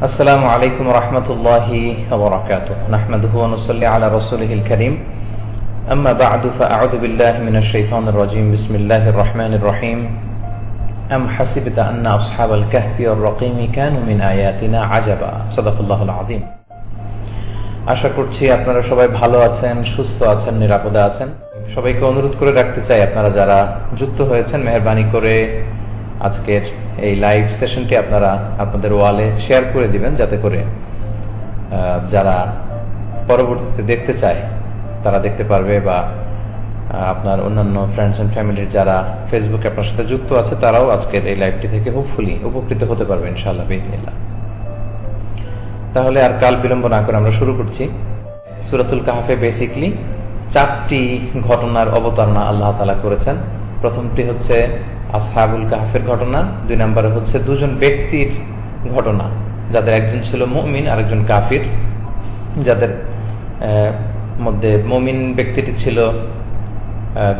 আসসালামু আলাইকুম রহমতুল্লাহি ওয়া বারাকাতুহু নাহমাদুহু ওয়া নুসাল্লি আলা রাসূলিহিল কারীম আম্মা বা'দু ফাআউযু বিল্লাহি মিনাশ শাইতানির রাজীম বিসমিল্লাহির রহমানির রহিম আম হাসিবতা আন্না আসহাবাল কাহফি ওয়ার রাকিম কানু মিন আয়াতিনা আজাবা সাদাকাল্লাহুল আযীম। আশা করছি আপনারা সবাই ভালো আছেন, সুস্থ আছেন, নিরাপদে আছেন। সবাইকে অনুরোধ করে রাখতে চাই, আপনারা যারা যুক্ত হয়েছেন মেহেরবানি করে আজকের এই লাইভ সেশনটি আপনারা আপনাদের ওয়ালে শেয়ার করে দিবেন, যাতে করে যারা পরবর্তীতে দেখতে চায় তারা দেখতে পারবে, বা আপনার অন্যান্য ফ্রেন্ডস অ্যান্ড ফ্যামিলির যারা ফেসবুকে আপনার সাথে যুক্ত আছে তারাও আজকের এই লাইভটি থেকে হোপফুলি উপকৃত হতে পারবে ইনশাআল্লাহ বিইذنিল্লাহ। তাহলে আর কাল বিলম্ব না করে আমরা শুরু করছি। সূরাতুল কাহফে বেসিক্যালি 4টি ঘটনার অবতারণা আল্লাহ তাআলা করেছেন। প্রথমটি হচ্ছে আসহাবুল কাহফের ঘটনা, 2 নম্বরে হচ্ছে দুজন ব্যক্তির ঘটনা, যাদের একজন ছিল মুমিন আর একজন কাফির। যাদের মধ্যে মুমিন ব্যক্তিটি ছিল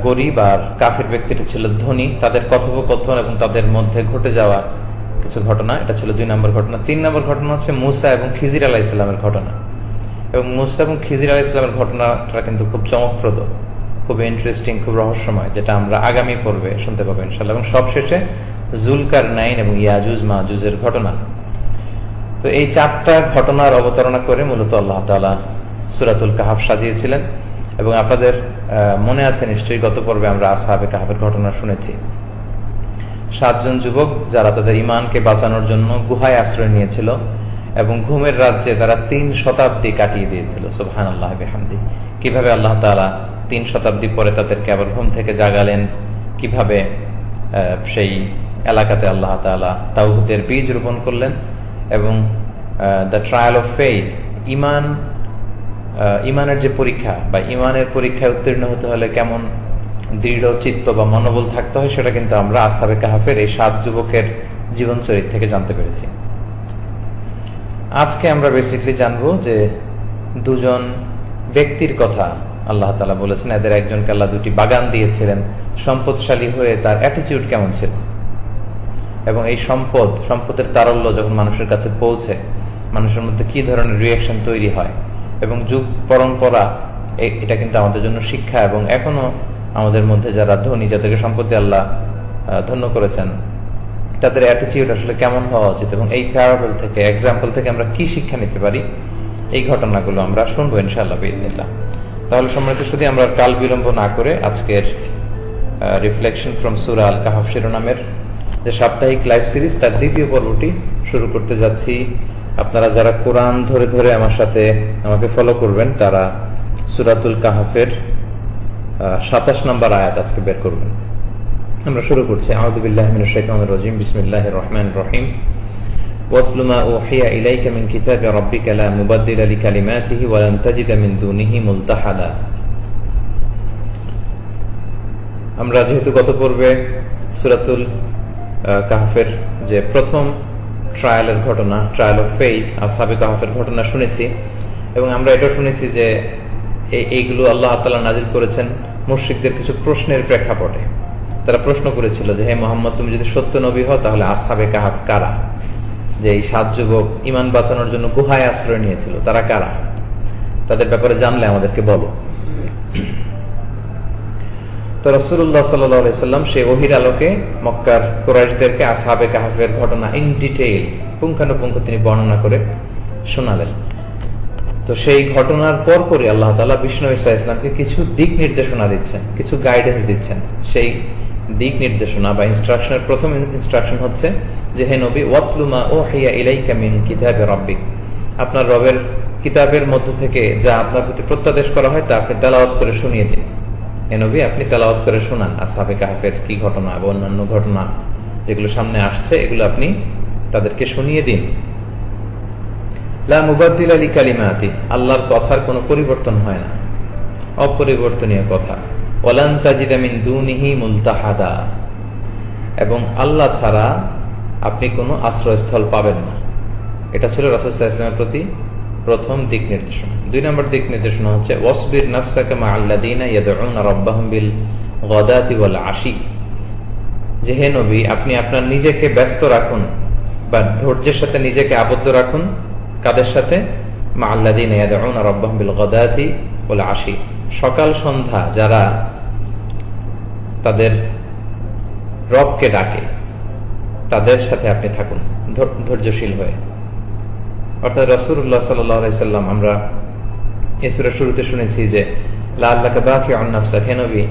গরিব আর কাফির ব্যক্তিটি ছিল ধনী, তাদের কথোপকথন এবং তাদের মধ্যে ঘটে যাওয়া কিছু ঘটনা, এটা ছিল 2 নম্বর ঘটনা। 3 নম্বর ঘটনা হচ্ছে মুসা এবং খিজির আলাইহিস সালামের ঘটনা। এবং মুসা এবং খিজির আলাইহিস সালামের ঘটনাটা কিন্তু খুব চমকপ্রদ, খুব ইন্টারেস্টিং, খুব রহস্যময়, যেটা আমরা আগামী পর্বে শুনতে পাবো ইনশাআল্লাহ। এবং সবশেষে জুলকারনাইন এবং ইয়াজুজ মাজুজের ঘটনা। তো এই 4টা ঘটনার অবতারণা করে মূলত আল্লাহ তাআলা সূরাতুল কাহফ সাজিয়েছিলেন। এবং আপনাদের মনে আছে নিশ্চয়ই, গত পর্বে আমরা আসহাবে কাহফের ঘটনা শুনেছি। 7 জন যুবক যারা তাদের ঈমানকে বাঁচানোর জন্য গুহায় আশ্রয় নিয়েছিল এবং ঘুমের রাজ্যে তারা 3 শতাব্দী কাটিয়ে দিয়েছিল। সুবহানাল্লাহ বিহামদি। কিভাবে আল্লাহ তাআলা 3 শতাব্দী পরে তাদেরকে আবার ঘুম থেকে জাগালেন, কিভাবে সেই এলাকাতে আল্লাহ তাআলা তাওহীদের বীজ রোপণ করলেন, এবং দ্য ট্রায়াল অফ ফেইথ, ইমানের যে পরীক্ষা বা ইমানের পরীক্ষায় উত্তীর্ণ হতে হলে কেমন দৃঢ় চিত্ত বা মনোবল থাকতে হয়, সেটা কিন্তু আমরা আসহাবে কাহফের এই 7 যুবকের জীবন চরিত্র থেকে জানতে পেরেছি। আজকে আমরা বেসিক্যালি জানবো যে 2জন ব্যক্তির কথা আল্লাহ তাআলা বলেছেন। এদের একজনকে আল্লাহ 2টি বাগান দিয়েছিলেন। সম্পদশালী হয়ে তার অ্যাটিটিউড কেমন ছিল, এবং এই সম্পদের তারল্য যখন মানুষের কাছে পৌঁছে মানুষের মধ্যে কি ধরনের রিয়াকশন তৈরি হয়, এবং যুগ পরম্পরা এটা কিন্তু আমাদের জন্য শিক্ষা। এবং এখনো আমাদের মধ্যে যারা ধনী, যাদেরকে সম্পত্তি আল্লাহ ধন্য করেছেন, তাদের অ্যাটিটিউড আসলে কেমন হওয়া উচিত, এবং এই প্যারাবল থেকে, এক্সাম্পল থেকে আমরা কি শিক্ষা নিতে পারি, এই ঘটনাগুলো আমরা শুনবো ইনশাআল্লাহ বিইذنিল্লাহ। তাহলে সম্মানিত শুধু আমরা কাল বিলম্ব না করে আজকের রিফ্লেকশন ফ্রম সূরা আল কাহফ শিরোনামের যে সাপ্তাহিক লাইভ সিরিজ, তার 2য় পর্বটি শুরু করতে যাচ্ছি। আপনারা যারা কোরআন ধরে ধরে আমার সাথে আমাকে ফলো করবেন, তারা সূরাতুল কাহফের 27 নম্বর আয়াত আজকে বের করবেন। আমরা শুরু করছি। আউযু বিল্লাহি মিনাশ শাইতানির রাজীম, বিসমিল্লাহির রহমানির রহিম। ওয়াতলু মা উহিয়া ইলাইকা মিন কিতাবি রাব্বিকা লা মুবাদদিলা লিকালিমাতিহি ওয়া লান তাজিদা মিন দুনিহি মুলতাহাদা। আমরা যেহেতু গত পর্বে সূরাতুল কাহফের যে প্রথম ট্রায়ালের ঘটনা, ট্রায়াল অফ ফেইথ, আসহাবে কাহফের ঘটনা শুনেছি, এবং আমরা এটা শুনেছি যে এইগুলো আল্লাহ তাআলা নাজিল করেছেন মুশরিকদের কিছু প্রশ্নের প্রেক্ষাপটে। তারা প্রশ্ন করেছিল যে, হে মুহাম্মদ, তুমি যদি সত্য নবী হও তাহলে আসহাবে কাহফ কারা? যে এই 7 যুবক ঈমান বাঁচানোর জন্য গুহায় আশ্রয় নিয়েছিল, তারা কারা? তাদের ব্যাপারে জানলে আমাদেরকে বলো। তো রাসূলুল্লাহ সাল্লাল্লাহু আলাইহি সাল্লাম সেই ওহীর আলোকে মক্কার কুরাইশদেরকে আসহাবে কাহফের ঘটনা ইন ডিটেইল, পুঙ্খানুপুঙ্খ তিনি বর্ণনা করে শোনালেন। তো সেই ঘটনার পরপরই আল্লাহ তাআলা বিষ্ণু ঈসা ইসলামকে কিছু দিক নির্দেশনা দিচ্ছেন, কিছু গাইডেন্স দিচ্ছেন। সেই দিক নির্দেশনা বা ইনস্ট্রাকশনের প্রথম ইনস্ট্রাকশন হচ্ছে যে, হে নবী, ওয়াতলু মা উহিয়া ইলাইকা মিন কিতাবি রাব্বিক, আপনার রবের কিতাবের মধ্য থেকে যা আপনার প্রতি প্রত্যাদেশ করা হয় তা আপনি তেলাওয়াত করে শুনিয়ে দিন। হে নবী, আপনি তেলাওয়াত করে শোনান আসহাবে কাহফের কি ঘটনা এবং অন্যান্য ঘটনা যেগুলো সামনে আসছে, এগুলো আপনি তাদেরকে শুনিয়ে দিন। লা মুবাদদিলা লিকালিমাতি, আল্লাহর কথার কোনো পরিবর্তন হয় না, অপরিবর্তনীয় কথা। ওয়ালান তাজিদা মিন দুনিহি মুলতাহাদা, এবং আল্লাহ ছাড়া আপনি কোনো আশ্রয়স্থল পাবেন না। এটা ছিল রাসূল সাল্লাল্লাহু আলাইহি ওয়াসাল্লামের প্রতি প্রথম দিক নির্দেশনা। 2 নম্বর দিক নির্দেশনা হচ্ছে ওয়াসবির নাফসাকা মা'আল্লাযীনা ইয়াদউনা রাব্বাহুম বিল গাদাতি ওয়াল আশি, যে হে নবী, আপনি আপনার নিজেকে ব্যস্ত রাখুন বা ধৈর্যের সাথে নিজেকে আবদ্ধ রাখুন। কাদের সাথে? মা আল্লাযীনা ইয়াদউনা রাব্বাহুম বিল গাদাতি ওয়াল আশি, সকাল সন্ধ্যা যারা তাদের রবকে ডাকে তাদের সাথে আপনি থাকুন ধৈর্যশীল হয়ে। অর্থাৎ রাসূলুল্লাহ সাল্লাল্লাহু আলাইহি সাল্লাম আমরা এই সূরার শুরুতে শুনেছি যে লাআল্লাকা বাকিউন নাফসাকা, হে নবী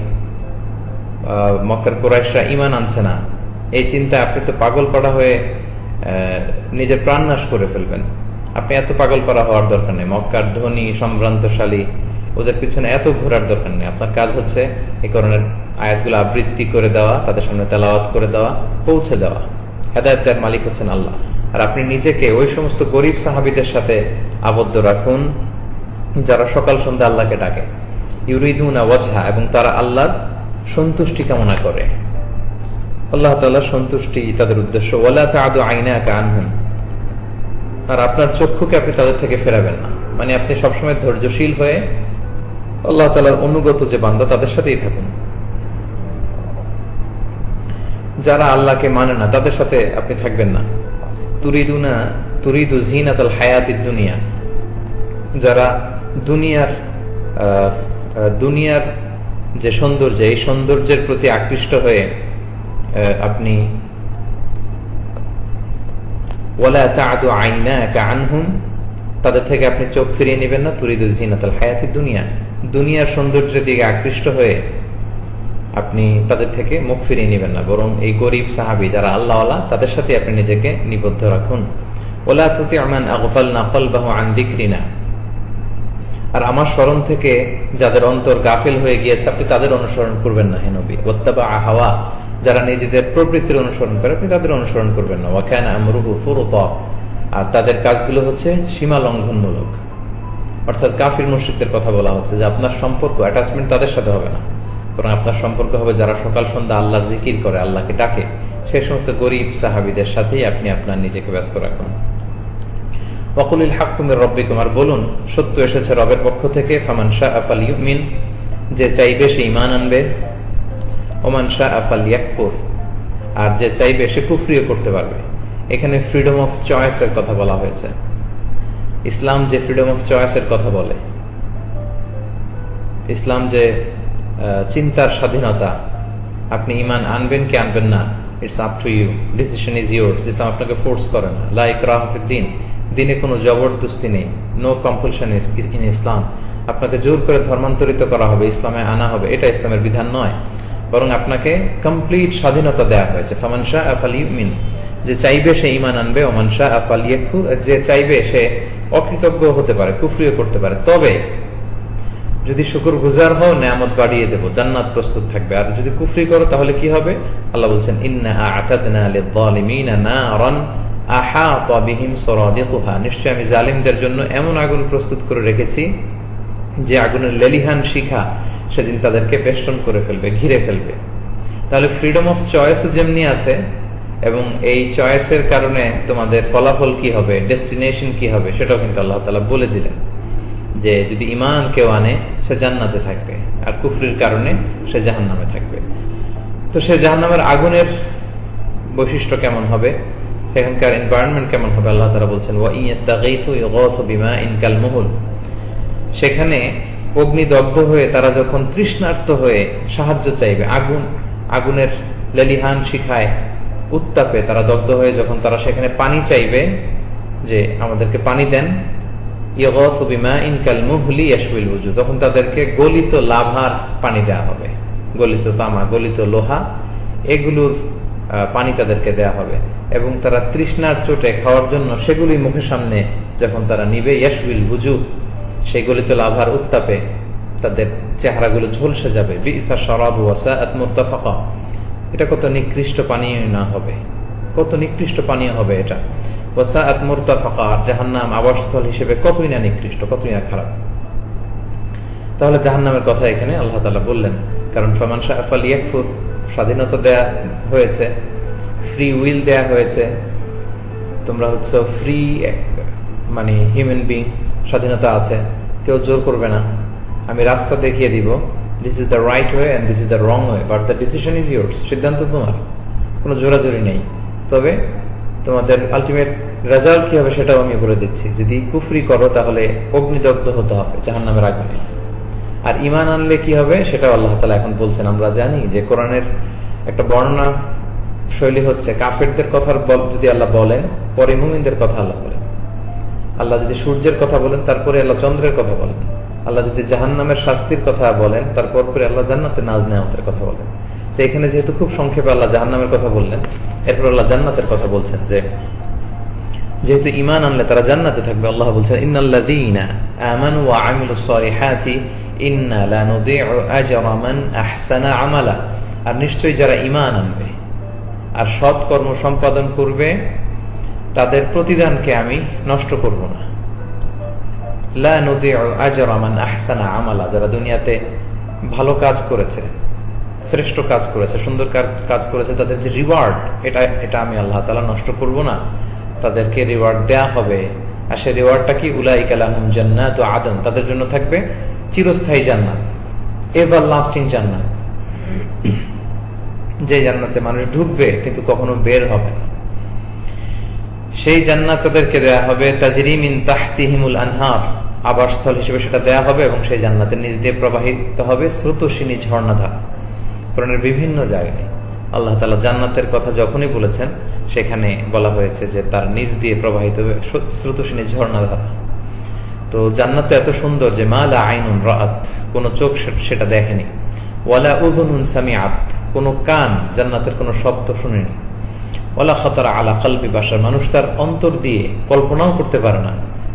মক্কার কুরাইশরা ঈমান আনছে না, এই চিন্তা আপনি তো পাগল পাড়া হয়ে নিজের প্রাণ নাশ করে ফেলবেন। আপনি এত পাগল পাড়া হওয়ার দরকার নেই। মক্কার ধনী সম্ভ্রান্তশালী ওদের পিছনে এত ঘোরার দরকার নেই। আপনার কাজ হচ্ছে এই ধরনের আয়াতগুলো আবৃত্তি করে দেওয়া, তাদের সামনে তেলাওয়াত করে দেওয়া, পৌঁছে দেওয়া। হেদায়েতের মালিক হচ্ছেন আল্লাহ। আর আপনি নিজেকে ওই সমস্ত গরিব সাহাবীদের সাথে আবদ্ধ রাখুন যারা সকাল সন্ধ্যা আল্লাহকে ডাকে। ইউরিদুনা ওয়াজহা, এবং তারা আল্লাহর সন্তুষ্টি কামনা করে। আল্লাহ তাআলার সন্তুষ্টি তাদের উদ্দেশ্য। ওয়ালা তা'দু আইনাকা আনহুম, আর আপনার চক্ষুকে আপনি তাদের থেকে ফেরাবেন না। মানে আপনি সবসময় ধৈর্যশীল হয়ে আল্লাহ তাআলার অনুগত যে বান্দা তাদের সাথেই থাকুন। যারা আল্লাহকে মানে না তাদের সাথে আপনি থাকবেন না। তুরিদু জিনাতাল হায়াতিদ দুনিয়া, যারা দুনিয়ার যে সৌন্দর্য, এই সৌন্দর্যের প্রতি আকৃষ্ট হয়ে আপনি ওয়ালা তা'দু আইনাকা আনহুম, তাদের থেকে আপনি চোখ ফিরিয়ে নেবেন না। তুরিদু জিনাতাল হায়াতিদ দুনিয়া, দুনিয়ার সৌন্দর্যের দিকে আকৃষ্ট হয়ে আপনি তাদের থেকে মুখ ফিরিয়ে নেবেন না, বরং এই গরিব সাহাবী যারা আল্লাহওয়ালা তাদের সাথে আপনি নিজেকে নিবদ্ধ রাখুন। ওয়ালা তুতি' মান আগফালনা কলবাহু আন যিকরিনা, আর আমার স্মরণ থেকে যাদের অন্তর গাফিল হয়ে গিয়েছে আপনি তাদের অনুসরণ করবেন না হে নবী। ওয়াত্তাবা হাওয়া, যারা নিজেদের প্রবৃত্তির অনুসরণ করে আপনি তাদের অনুসরণ করবেন না। ওয়া কানা আমরুহু ফুরতা, আর তাদের কাজগুলো হচ্ছে সীমা লঙ্ঘনমূলক। অর্থাৎ কাফির মুশরিকদের কথা বলা হচ্ছে যে আপনার সম্পর্ক, অ্যাটাচমেন্ট তাদের সাথে হবে না, বরং আপনার সম্পর্ক হবে যারা সকাল সন্ধ্যা আল্লাহর জিকির করে, আল্লাহকে ডাকে, সেই সমস্ত গরিব সাহাবীদের সাথেই আপনি আপনার নিজেকে ব্যস্ত রাখুন। ওয়াকুলিল হাক্কু মির রাব্বিকুম, আর বলুন সত্য এসেছে রবের পক্ষ থেকে। ফামান শাআ ফালইউমিন, যে চাইবে সে ঈমান আনবে। ওমান শাআ ফালইয়াকফুর, আর যে চাইবে সে কুফরিও করতে পারবে। এখানে ফ্রিডম অফ চয়েসের কথা বলা হয়েছে। ইসলাম যে ফ্রিডম অফ চয়েসের কথা বলে, ইসলাম যে চিন্তার স্বাধীনতা, আপনি ঈমান আনবেন কি আনবেন না, it's up to you, decision is yours. Islam আপনাকে ফোর্স করে না। লা ইকরাহা ফিদ-দীন, দিনে কোনো জবরদস্তি নেই, নো কম্পালশন ইন ইসলাম। আপনাকে জোর করে ধর্মান্তরিত করা হবে, ইসলামে আনা হবে, এটা ইসলামের বিধান নয়, বরং আপনাকে কমপ্লিট স্বাধীনতা দেওয়া হয়েছে। ফামান শাআ ফালইউমিন, যে চাইবে সে ঈমান আনবে। ওমান শাআ ফালইয়াকফুর, যে চাইবে সে অকৃতজ্ঞ হতে পারে, কুফরিও করতে পারে। তবে যদি শুকরগুজার হও নেয়ামত বাড়িয়ে দেব, জান্নাত প্রস্তুত থাকবে। আর যদি কুফরি করো তাহলে কি হবে? আল্লাহ বলছেন ইন্না আ'তাদনা লিয-যালিমিনা নারান আহাতা বিহিম সুরাদিকুহা, নিশ্চয় আমি জালিমদের জন্য এমন আগুন প্রস্তুত করে রেখেছি যে আগুনের লেলিহান শিখা সেদিন তাদেরকে বেষ্টন করে ফেলবে, ঘিরে ফেলবে। তাহলে ফ্রিডম অফ চয়েস যেমনি আছে, এবং এই চয়েসের কারণে তোমাদের ফলাফল কি হবে, ডেস্টিনেশন কি হবে, সেটাও কিন্তু আল্লাহ তাআলা বলে দিলেন যে যদি ঈমান কেউ আনে সে জান্নাতে থাকবে, আর কুফরির কারণে সে জাহান্নামে থাকবে। তো সে জাহান্নামের আগুনের বৈশিষ্ট্য কেমন হবে, সেখানকার এনভায়রনমেন্ট কেমন হবে, আল্লাহ তাআলা বলছেন ওয়া ইস্তাগীসু ইউগাসু বিমাইন কালমুহুল, সেখানে অগ্নিদগ্ধ হয়ে তারা যখন তৃষ্ণার্ত হয়ে সাহায্য চাইবে, আগুনের লেলিহান শিখায় উত্তাপে তারা দগ্ধ হয়ে যখন তারা সেখানে পানি চাইবে যে আমাদেরকে পানি দেন, ইউগাসু বিমাইন কালমুহলি ইয়াশবিল ওজু, তখন তাদেরকে গলিত লাভার পানি দেওয়া হবে, গলিত তামা, গলিত লোহা, এগুলোর পানি তাদেরকে দেয়া হবে। এবং তারা তৃষ্ণার চোটে খাওয়ার জন্য সেগুলি মুখের সামনে যখন তারা নিবে, ইয়াশবিল ওজু, সেই গলিত লাভার উত্তাপে তাদের চেহারাগুলো ঝলসে যাবে। বিইসা শারাবু ওয়া সাআত মুরতাফাকা, এটা কত নিকৃষ্ট পানীয় না হবে, কত নিকৃষ্ট পানীয় হবে এটা। ওয়া সাআত মুরতাফাকা, আর জাহান্নাম আবাসস্থল হিসেবে কতই না নিকৃষ্ট, কতই না খারাপ। তাহলে জাহান্নামের কথা এখানে আল্লাহ তাআলা বললেন, কারণ ফামান শাআ ফালইয়াকফুর, স্বাধীনতা দেয়া হয়েছে, ফ্রি উইল দেয়া হয়েছে। তোমরা হচ্ছে ফ্রি, মানে হিউম্যান বিং, স্বাধীনতা আছে, কেউ জোর করবে না। আমি রাস্তা দেখিয়ে দিব, this is the right way and this is the wrong way, but the decision is yours, সিদ্ধান্ত তোমার, কোনো জোরাজোরি নেই। তবে তোমাদের আলটিমেট রেজাল্ট কি হবে সেটাও আমি বলে দিচ্ছি। যদি কুফরি করো তাহলে অগ্নিদগ্ধ হতে হবে জাহান্নামের আগুনে, আর ঈমান আনলে কি হবে সেটাও আল্লাহ তাআলা এখন বলছেন। আমরা জানি যে কোরআনের একটা বর্ণনা শৈলী হচ্ছে কাফেরদের কথা যদি আল্লাহ বলেন, পরে মুমিনদের কথা আল্লাহ বলেন। আল্লাহ যদি সূর্যের কথা বলেন, তারপরে আল্লাহ চন্দ্রের কথা বলেন। আল্লাহ যদি জাহান্নামের শাস্তির কথা বলেন, তারপর পরে আল্লাহ জান্নাতে নাজ নেয়ামতের কথা বলেন। তো এখানে যেহেতু খুব সংক্ষেপে আল্লাহ জাহান্নামের কথা বললেন, এরপর আল্লাহ জান্নাতের কথা বলছেন যে যেহেতু ঈমান আনলে তারা জান্নাতে থাকবে। আল্লাহ বলছেন ইন্নাল্লাযীনা আমানু ওয়া আমিলুস সালিহাতি ইন্না লা নুযীউ আজরা মান আহসানা আমালা। আর নিশ্চয়ই যারা ঈমান আনবে আর সৎ কর্ম সম্পাদন করবে তাদের প্রতিদানকে আমি নষ্ট করব না। লা নুযীউ আজরা মান আহসানা আমালা, যারা দুনিয়াতে ভালো কাজ করেছে, শ্রেষ্ঠ কাজ করেছে, সুন্দর কাজ করেছে, তাদের যে রিওয়ার্ড এটা আমি আল্লাহ তাআলা নষ্ট করব না। তাদেরকে রিওয়ার্ড দেয়া হবে। আর সেই রিওয়ার্ডটা কি? উলাইকা লাহুম জান্নাতু আদন, তাদের জন্য থাকবে চিরস্থায়ী জান্নাত, এভারলাস্টিং জান্নাত, যে জান্নাতে মানুষ ঢুকবে কিন্তু কখনো বের হবে না। সেই জান্নাত তাদেরকে দেয়া হবে তাজরি মিন তাহতিহিমুল আনহার, আবাসস্থল হিসেবে সেটা দেয়া হবে, এবং সেই জান্নাতের নিচ দিয়ে প্রবাহিত হবে স্রোতস্বিনী ঝর্ণাধারা। কোরআনের বিভিন্ন জায়গায় আল্লাহ তাআলা জান্নাতের কথা যখনই বলেছেন সেখানে বলা হয়েছে যে তার নিচ দিয়ে প্রবাহিত হবে স্রোতস্বিনী ঝর্ণাধারা। তো জান্নাত এত সুন্দর যে মা লা আইনুন রাআত, কোন চোখ সেটা দেখেনি, ওয়ালা উযুনুন সামিআত, কোন কান জান্নাতের কোন শব্দ শুনেনি, ওয়ালা খাতারা আলা কলবি বাশার, মানুষ তার অন্তর দিয়ে কল্পনাও করতে পারে না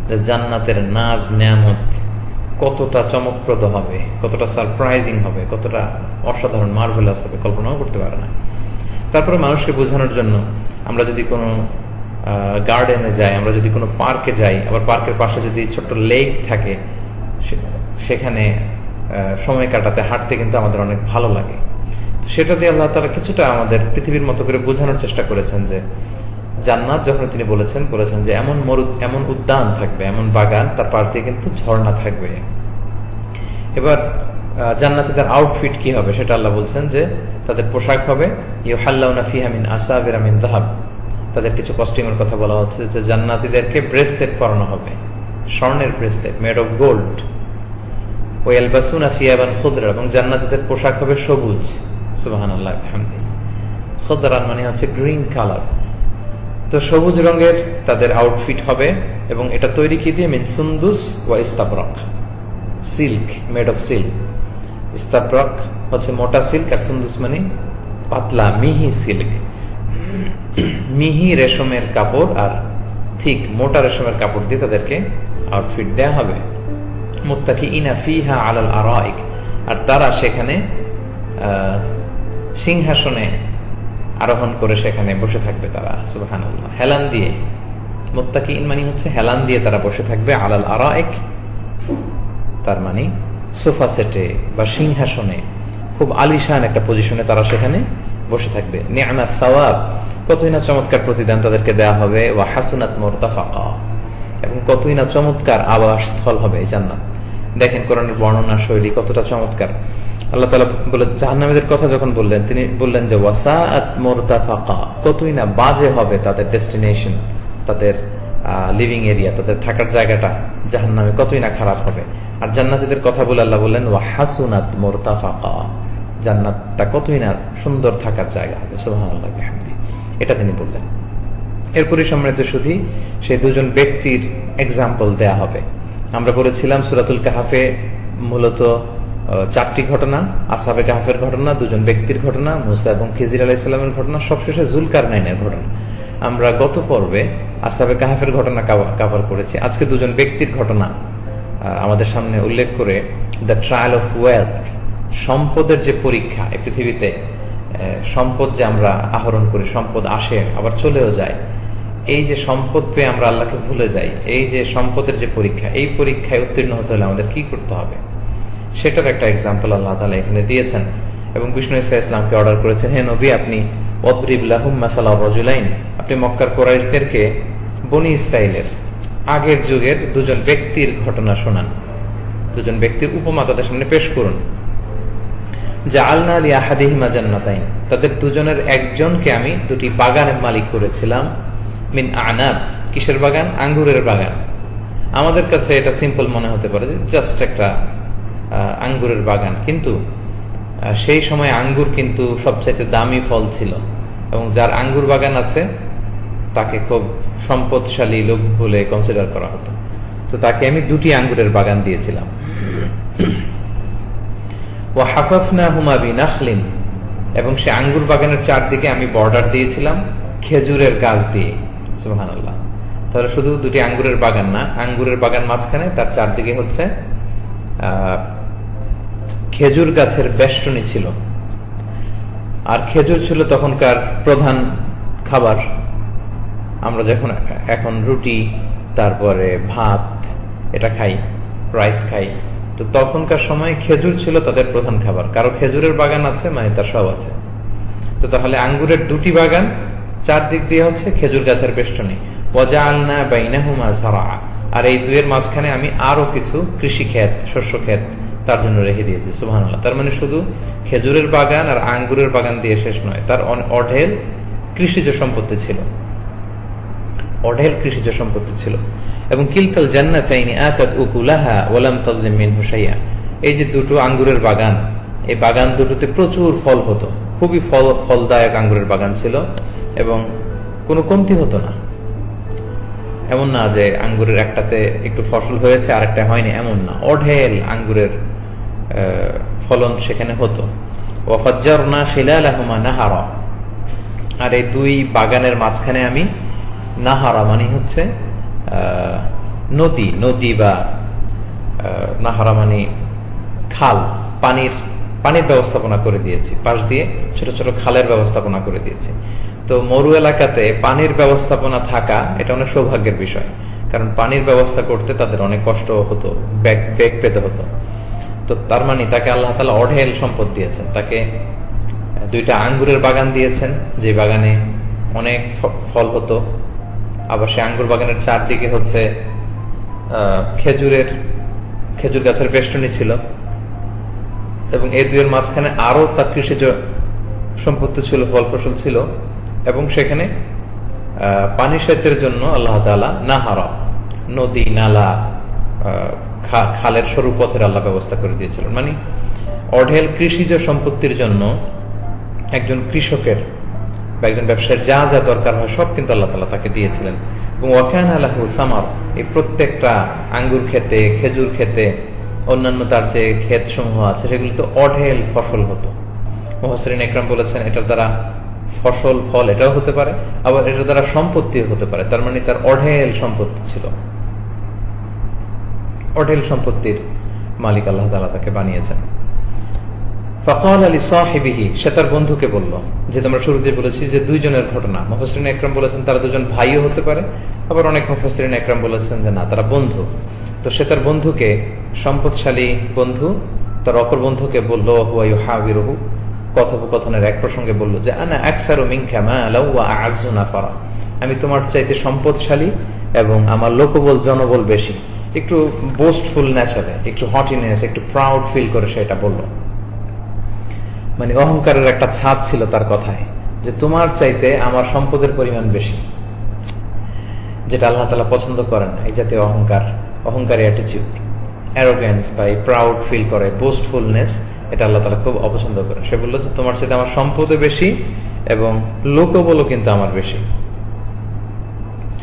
যে জান্নাতের নাজ নেয়ামত কতটা চমকপ্রদ হবে, কতটা সারপ্রাইজিং হবে, কতটা অসাধারণ মার্ভেলাস হবে, কল্পনাও করতে পারে না। তারপরে মানুষকে বোঝানোর জন্য আমরা যদি কোনো গার্ডেনে যাই, আমরা যদি কোনো পার্কে যাই, আবার পার্কের পাশে যদি ছোট্ট লেক থাকে, সেখানে সময় কাটাতে হাঁটতে কিন্তু আমাদের অনেক ভালো লাগে। তো সেটা দিয়ে আল্লাহ তাআলা কিছুটা আমাদের পৃথিবীর মতো করে বোঝানোর চেষ্টা করেছেন যে জান্নাত যখন তিনি বলেছেন যে এমন উদ্যান থাকবে, এমন বাগান, তার পাশ দিয়ে কিন্তু ঝর্ণা থাকবে। এবার জান্নাতীদের আউটফিট কি হবে সেটা আল্লাহ বলছেন যে তাদের পোশাক হবে ইউহাল্লাউনা ফিহা মিন আসাবিরা মিন যাহাব, তাদের কিছু কস্টিউমের কথা বলা হচ্ছে যে জান্নাতীদেরকে ব্রেসলেট পরানো হবে, স্বর্ণের ব্রেসলেট মেড অফ গোল্ড। ওয়ালবাসুনা সিয়াবান খুদরা, এবং জান্নাতীদের পোশাক হবে সবুজ। সুবহানাল্লাহ বিহামদিহি। খুদরান মানে হচ্ছে গ্রিন কালার। তো সবুজ রঙের তাদের আউটফিট হবে, এবং এটা তৈরি কি দিয়ে? মিন সুন্দুস ওয়া ইস্তাবরাক, সিল্ক, মেড অফ সিল্ক। ইস্তাবরাক হচ্ছে মোটা সিল্ক, আর সুন্দুস মানে পাতলা মিহি সিল্ক। মিহি রেশমের কাপড় আর ঠিক মোটা রেশমের কাপড় দিয়ে তাদেরকে আউটফিট দেয়া হবে। মুত্তাকিইনা ফিহা আলাল আরাইক, আর তারা সেখানে সিংহাসনে আরোহণ করে সেখানে বসে থাকবে তারা। সুবহানাল্লাহ। হেলান দিয়ে, মুত্তাকিইন মানে হচ্ছে হেলান দিয়ে তারা বসে থাকবে। আলাল আরাইক তার মানে সোফা সেটে বা সিংহাসনে, খুব আলিশান একটা পজিশনে তারা সেখানে বসে থাকবে। নি'মা সাওয়াব, কতই না চমৎকার প্রতিদান তাদেরকে দেয়া হবে। ওয়া হাসুনাত মুরতাফাকা, এবং কতই না চমৎকার আবাসস্থল হবে এই জান্নাত। দেখেন কোরআনের বর্ণনা শৈলী কতটা চমৎকার। আল্লাহ তাআলা বলে জাহান্নামীদের কথা যখন বললেন, তিনি বললেন যে ওয়াসাআত মুরতাফাকা, কতই না বাজে হবে তাদের ডেস্টিনেশন, তাদের লিভিং এরিয়া, তাদের থাকার জায়গাটা জাহান্নামে কতই না খারাপ হবে। আর জান্নাতীদের কথা বলে আল্লাহ বললেন ওয়া হাসুনাত মুরতাফাকা, জান্নাতটা কতই না সুন্দর থাকার জায়গা হবে। সুবহানাল্লাহ বিহামদিহি, এটা তিনি বললেন। এরপরই সম্মানিত সুধী, সেই দুজন ব্যক্তির এক্সাম্পল দেয়া হবে। আমরা বলেছিলাম সূরাতুল কাহাফে মূলত 4টি ঘটনা, আসহাবে কাহাফের ঘটনা, দুজন ব্যক্তির ঘটনা, মুসা এবং খিজির আলাইহিস সালামের ঘটনা, সবশেষে জুলকারনাইনের ঘটনা। আমরা গত পর্বে আসহাবে কাহাফের ঘটনা কভার করেছি। আজকে দুজন ব্যক্তির ঘটনা আমাদের সামনে উল্লেখ করে দ্য ট্রায়াল অফ ওয়েলথ, সম্পদের যে পরীক্ষা, এই পৃথিবীতে সম্পদ যে আমরা আহরণ করি, সম্পদ আসে আবার চলেও যায়, এই যে সম্পদ পেয়ে আমরা আল্লাহকে ভুলে যাই, এই যে সম্পদের যে পরীক্ষা, এই পরীক্ষায় উত্তীর্ণ হতে হলে আমাদের কি করতে হবে সেটার একটা এক্সাম্পল আল্লাহ তাআলা এখানে দিয়েছেন। এবং বিষ্ণু ঈসা ইসলামকে অর্ডার করেছেন, হে নবী, আপনি ওয়াদরিব লাহুম মাসালা রাজুলাইন, আপনি মক্কার কুরাইশদেরকে বনি ইসরাইলের আগের যুগের দুজন ব্যক্তির ঘটনা শোনান, দুজন ব্যক্তির উপমা তাদের সামনে পেশ করুন। জাআলনা লিআহাদিহিমা জান্নাতাইন, তাদের দুজনের একজনকে আমি দুটি বাগানের মালিক করেছিলাম। মিন আনাব, কিসের বাগান? আঙ্গুরের বাগান। আমাদের কাছে এটা সিম্পল মনে হতে পারে যে জাস্ট একটা আঙ্গুরের বাগান, কিন্তু সেই সময় আঙ্গুর কিন্তু সবচাইতে দামি ফল ছিল, এবং যার আঙ্গুর বাগান আছে তাকে খুব সম্পদশালী লোক বলে কনসিডার করা হতো। তো তাকে আমি 2টি আঙ্গুরের বাগান দিয়েছিলাম। ওয়া হাফাফনাহুমা বিনাখলিন, এবং সে আঙ্গুর বাগানের চারদিকে আমি বর্ডার দিয়েছিলাম খেজুরের গাছ দিয়ে। সুবহানাল্লাহ। তাহলে শুধু 2টি আঙ্গুরের বাগান না, আঙ্গুরের বাগান মাঝখানে, তার চারদিকে হচ্ছে খেজুর গাছের বেষ্টনী ছিল। আর খেজুর ছিল তখনকার প্রধান খাবার। আমরা যখন এখন রুটি, তারপরে ভাত এটা খাই, রাইস খাই, তো তখনকার সময় খেজুর ছিল তাদের প্রধান খাবার। কারো খেজুরের বাগান আছে মানে তার সব আছে। তো তাহলে আঙ্গুরের 2টি বাগান, চারদিক দিয়ে হচ্ছে খেজুর গাছের বেষ্টনী। ওয়াজআলনা বাইনাহুমা যারআ, আর এই দুয়ের মাঝখানে আমি আরো কিছু কৃষি ক্ষেত, শস্য ক্ষেত তার জন্য রেখে দিয়েছি। সুবহানাল্লাহ। তার মানে শুধু খেজুরের বাগান আর আঙ্গুরের বাগান দিয়ে শেষ নয়, তার অঢেল কৃষিজ সম্পত্তি ছিল, অঢেল কৃষিজ সম্পত্তি ছিল। এবং কিলতাল জান্নাতাইনি আতাত উকুলাহা ওয়া লাম তাযলিম মিনহু শাইআ, এই যে 2টো আঙ্গুরের বাগান, এই বাগান দুটোতে প্রচুর ফল হতো, খুবই ফলদায়ক আঙ্গুরের বাগান ছিল, এবং কোনো কমতি হতো না। এমন না যে আঙ্গুরের একটাতে একটু ফসল হয়েছে আর একটা হয়নি, এমন না, অঢেল আঙ্গুরের ফলন সেখানে হতো। ওয়া ফাজ্জারনা খিলালাহুমা নাহারা, আর এই 2 বাগানের মাঝখানে আমি নাহারা মানে হচ্ছে নদী, নদী বা নাহারা মানে খাল, পানির ব্যবস্থাপনা করে দিয়েছি, পাশ দিয়ে ছোট ছোট খালের ব্যবস্থাপনা করে দিয়েছি। তো মরু এলাকাতে পানির ব্যবস্থাপনা থাকা এটা অনেক সৌভাগ্যের বিষয়, কারণ পানির ব্যবস্থা করতে তাদের অনেক কষ্ট হতো, বেগ পেতে হতো। তো তার মানে তাকে আল্লাহ তাআলা অঢেল সম্পদ দিয়েছেন, তাকে 2টা আঙ্গুরের বাগান দিয়েছেন, যে বাগানে অনেক ফল হতো। আবার সে আঙ্গুর বাগানের চারদিকে হচ্ছে খেজুর গাছের বেষ্টনী ছিল, এবং এই 2এর মাঝখানে আরো তার কৃষিজ সম্পত্তি ছিল, ফল ফসল ছিল, এবং সেখানে পানি সেচের জন্য আল্লাহ তাআলা নাহারা, নদী, নালা, খালের সরু পথের আল্লাহ ব্যবস্থা করে দিয়েছিলেন। মানে অঢেল কৃষিজ সম্পত্তির জন্য একজন কৃষকের বা একজন ব্যবসায়ীর যা যা দরকার হয় সব কিন্তু আল্লাহ তাআলা তাকে দিয়েছিলেন। এবং ওয়াকানা লাহু সামার, এই প্রত্যেকটা আঙ্গুর খেতে, খেজুর খেতে, অন্যান্য তার যে ক্ষেত সমূহ আছে সেগুলোতে অঢেল ফসল হতো। মুফাসসিরিন ইকরাম বলেছেন এটার দ্বারা ফসল, ফল এটাও হতে পারে, আবার এটার দ্বারা সম্পত্তিও হতে পারে। তার মানে তার অঢেল সম্পত্তি ছিল, অঢেল সম্পত্তির মালিক আল্লাহ তাআলা তাকে বানিয়েছেন। ফাকাল লিসাহিবিহি, সে তার বন্ধুকে বলল, যে আমরা শুরুতে বলেছি যে 2 জনের ঘটনা। মুফাসসিরিন ইকরাম বলেছেন তারা 2জন ভাইও হতে পারে, আবার অনেক মুফাসসিরিন ইকরাম বলেছেন যে না, তারা বন্ধু। তো সে তার বন্ধুকে, সম্পদশালী বন্ধু তার অপর বন্ধুকে বলল, হুয়া ইউহাবিরুহু, কথোপকথনের এক প্রসঙ্গে বলল যে আনা আকসারু মিনকা মালাও ওয়া আ'আজ্জু নাফারা, আমি তোমার চাইতে সম্পদশালী এবং আমার লোকবল, জনবল বেশি। একটু বোস্টফুল নেচারে, একটু হটিনেস, একটু প্রাউড ফিল করে সেটা বলল। মানে অহংকারের একটা ছাপ ছিল তার কথায়, যে তোমার চাইতে আমার সম্পদের পরিমাণ বেশি, যেটা আল্লাহ তাআলা পছন্দ করেন না। এই জাতীয় অহংকারী অ্যাটিটিউড, অ্যারোগেন্স বা প্রাউড ফিল করে, বোস্টফুলনেস, এটা আল্লাহ তাআলা খুব অপছন্দ করেন। সে বলল যে তোমার চাইতে আমার সম্পদও বেশি এবং লোকবলও কিন্তু আমার বেশি,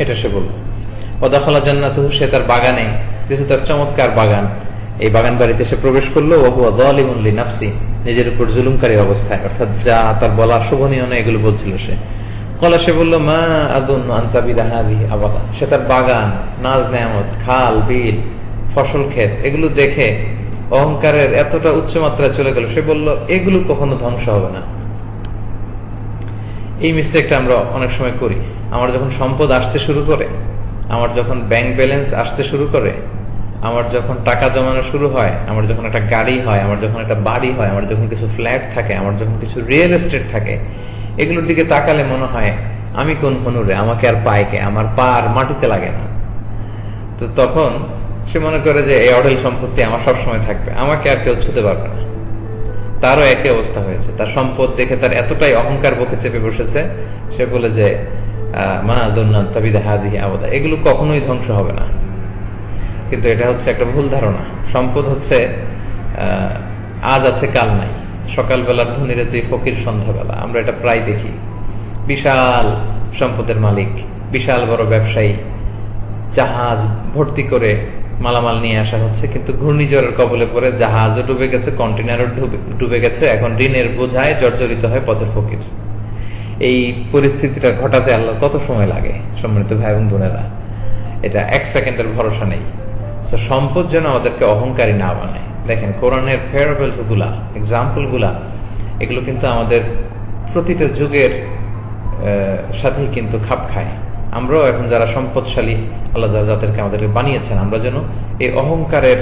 এটা সে বলল। ওয়াদাখালা জান্নাতুহু, সে তার বাগানে, যেহেতু তার চমৎকার বাগান, এই বাগান বাড়িতে সে প্রবেশ করলো। ওয়া হুয়া যালিমুন লিনাফসি, নিজের উপর জুলুমকারী অবস্থায়, অর্থাৎ যা তার বলা শোভনীয় না এগুলো বলছিল সে। কলা, সে বলল মা আদুন্নু আন তাবিদা হাযিহি আবাদা, সে তার বাগান, নাজ নেয়ামত, খাল বিল, ফসল ক্ষেত এগুলো দেখে অহংকারের এতটা উচ্চ মাত্রায় চলে গেল, সে বলল এগুলো কখনো ধ্বংস হবে না। এই মিস্টেকটা আমরা অনেক সময় করি। আমার যখন সম্পদ আসতে শুরু করে, আমার যখন ব্যাংক ব্যালেন্স আসতে শুরু করে, আমার যখন টাকা জমানো শুরু হয়, আমার যখন একটা গাড়ি হয়, আমার যখন একটা বাড়ি হয়, আমার যখন কিছু ফ্ল্যাট থাকে, আমার যখন কিছু রিয়েল এস্টেট থাকে, এগুলোর দিকে তাকালে মনে হয় আমি কোন হনুরে, আমাকে আর পায় কে, আমার পা আর মাটিতে লাগে না। তো তখন সে মনে করে যে এই অঢেল সম্পত্তি আমার সবসময় থাকবে, আমাকে আর কেউ ছুতে পারবে না। তারও একই অবস্থা হয়েছে, তার সম্পদ দেখে তার এতটাই অহংকার বুকে চেপে বসেছে, সে বলে যে এগুলো কখনোই ধ্বংস হবে না। কিন্তু এটা হচ্ছে একটা ভুল ধারণা। সম্পদ হচ্ছে আজ আছে কাল নাই। সকালবেলার ধনীরে যে ফকির সন্ধ্যাবেলা, আমরা এটা প্রায় দেখি। বিশাল সম্পদের মালিক, বিশাল বড় ব্যবসায়ী, জাহাজ ভর্তি করে মালামাল নিয়ে আসা হচ্ছে, কিন্তু ঘূর্ণিঝড়ের কবলে পড়ে জাহাজও ডুবে গেছে, কন্টেনারও ডুবে গেছে। এখন ঋণের বোঝায় জর্জরিত হয় পথের ফকির। এই পরিস্থিতিটা ঘটাতে আল্লাহ কত সময় লাগে সম্মানিত ভাই এবং বোনেরা? এটা এক সেকেন্ডের ভরসা নেই। সম্পদ যেন আমাদেরকে অহংকারী না বানায়। দেখেন কোরআনের প্যারাবলস গুলা, এক্সাম্পল গুলা, এগুলো কিন্তু আমাদের প্রতিটা যুগের সাথেই কিন্তু খাপ খায়। আমরাও এখন যারা সম্পদশালী, আল্লাহ যাদেরকে আমাদেরকে বানিয়েছেন, আমরা যেন এই অহংকারের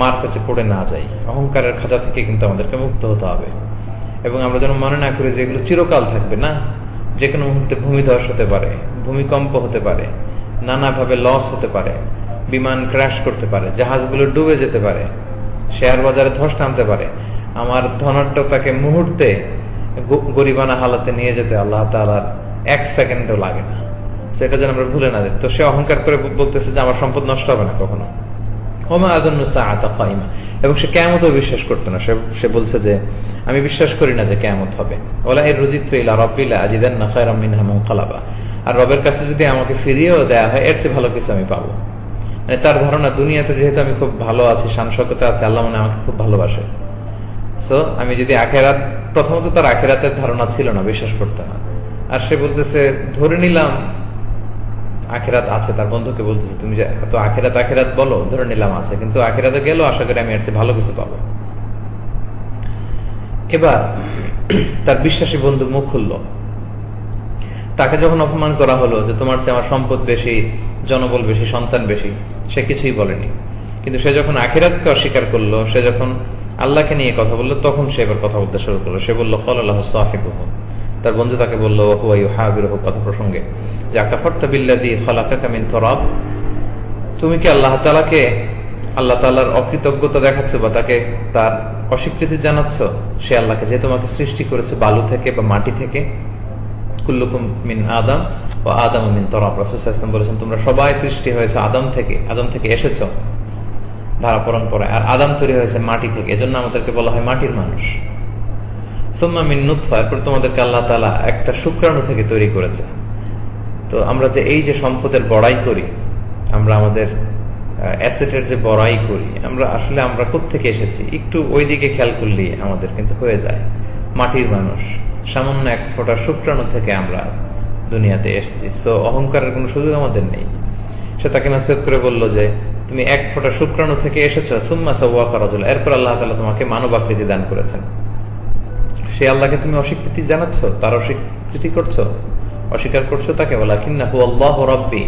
মার কাছে পড়ে না যাই। অহংকারের খাঁচা থেকে কিন্তু আমাদেরকে মুক্ত হতে হবে। এবং আমরা যেন মনে না করি যে এগুলো চিরকাল থাকবে। না, যে কোনো মুহূর্তে ভূমিধস হতে পারে, ভূমিকম্প হতে পারে, নানাভাবে লস হতে পারে, বিমান ক্র্যাশ করতে পারে, জাহাজগুলো ডুবে যেতে পারে, শেয়ার বাজারে ধস নামতে পারে। আমার ধনাঢ্যতাকে মুহূর্তে গরিবানা হালাতে নিয়ে যেতে আল্লাহ তাআলার এক সেকেন্ডও লাগে না। সেটা যেন আমরা ভুলে না যাই। তো সে অহংকার করে বলতেছে যে আমার সম্পদ নষ্ট হবে না কখনো। এবং সে কিয়ামতও বিশ্বাস করতো না। সে বলছে যে আমি বিশ্বাস করি না যে কিয়ামত হবে। আর রবের কাছে যদি আমাকে ফিরিয়েও দেয়া হয়, এর চেয়ে ভালো কিছু আমি পাবো। মানে তার ধারণা দুনিয়াতে যেহেতু আমি খুব ভালো আছি, শান-শওকতে আছে, আল্লাহ মনে আমাকে খুব ভালোবাসে। সো আমি যদি আখেরাত, প্রথমত তার আখেরাতের ধারণা ছিল না, বিশ্বাস করতো না। আর সে বলতেছে ধরে নিলাম আখেরাত আছে। তার বন্ধুকে বলতেছে তুমি তো আখেরাত আখেরাত বলো, ধরে নিলাম আছে, কিন্তু আখেরাতে গেল আশা করি আমি এর চেয়ে ভালো কিছু পাবো। এবার তার বিশ্বাসী বন্ধু মুখ খুললো। তাকে যখন অপমান করা হলো যে তোমার চেয়ে আমার সম্পদ বেশি, জনবল বেশি, সন্তান বেশি, সে কিছুই বলেনি। কিন্তু সে যখন আখিরাতকে অস্বীকার করলো, সে যখন আল্লাহকে নিয়ে কথা বললো, তখন সে এবার কথা বলতে শুরু করলো। সে বললো ক্বালাল্লাহু সাহিবুহু, তার বন্ধু তাকে বললো হুয়া ইউহাবিরুহু, কথা প্রসঙ্গে, যে আকাফারতা বিল্লাযী খালাকাকা মিন তুরাব, তুমি কি আল্লাহ তাআলাকে, আল্লাহ তাআলার অকৃতজ্ঞতা দেখাচ্ছ বা তাকে তার অস্বীকৃতি জানাচ্ছ? সে আল্লাহকে, যে তোমাকে সৃষ্টি করেছে বালু থেকে বা মাটি থেকে। কুল্লুকুম মিন আদম ওয়া আদম মিন তুরাব, রাসূল সাল্লাল্লাহু আলাইহি ওয়াসাল্লাম বলেছেন তোমরা সবাই সৃষ্টি হয়েছে আদম থেকে, আদম থেকে এসেছো ধারা পরম্পরায়, আর আদম তৈরি হয়েছে মাটি থেকে, এজন্য আমাদেরকে বলা হয় মাটির মানুষ। সুম্মা মিন নুতফা, এরপর তোমাদেরকে আল্লাহ তাআলা একটা শুক্রাণু থেকে তৈরি করেছে। তো আমরা যে এই যে সম্পদের বড়াই করি, আমরা আমাদের অ্যাসেটের যে বড়াই করি, আমরা আসলে আমরা কোত্থেকে এসেছি একটু ওইদিকে খেয়াল করলেই আমাদের কিন্তু হয়ে যায়। মাটির মানুষ, সামান্য এক ফোঁটা শুক্রাণু থেকে আমরা দুনিয়াতে এসেছি। সো অহংকারের কোনো সুযোগ আমাদের নেই। সে তাকে নসিহত করে বলল যে তুমি এক ফোঁটা শুক্রাণু থেকে এসেছো, সুম্মা সাওয়াকা রাজুলা, এরপর আল্লাহ তাআলা তোমাকে মানব আকৃতি দান করেছেন। সে আল্লাহকে তুমি অস্বীকৃতি জানাচ্ছ, তার অস্বীকৃতি করছো, অস্বীকার করছো তাকে। ওয়ালাকিন্নাহু আল্লাহু রাব্বি,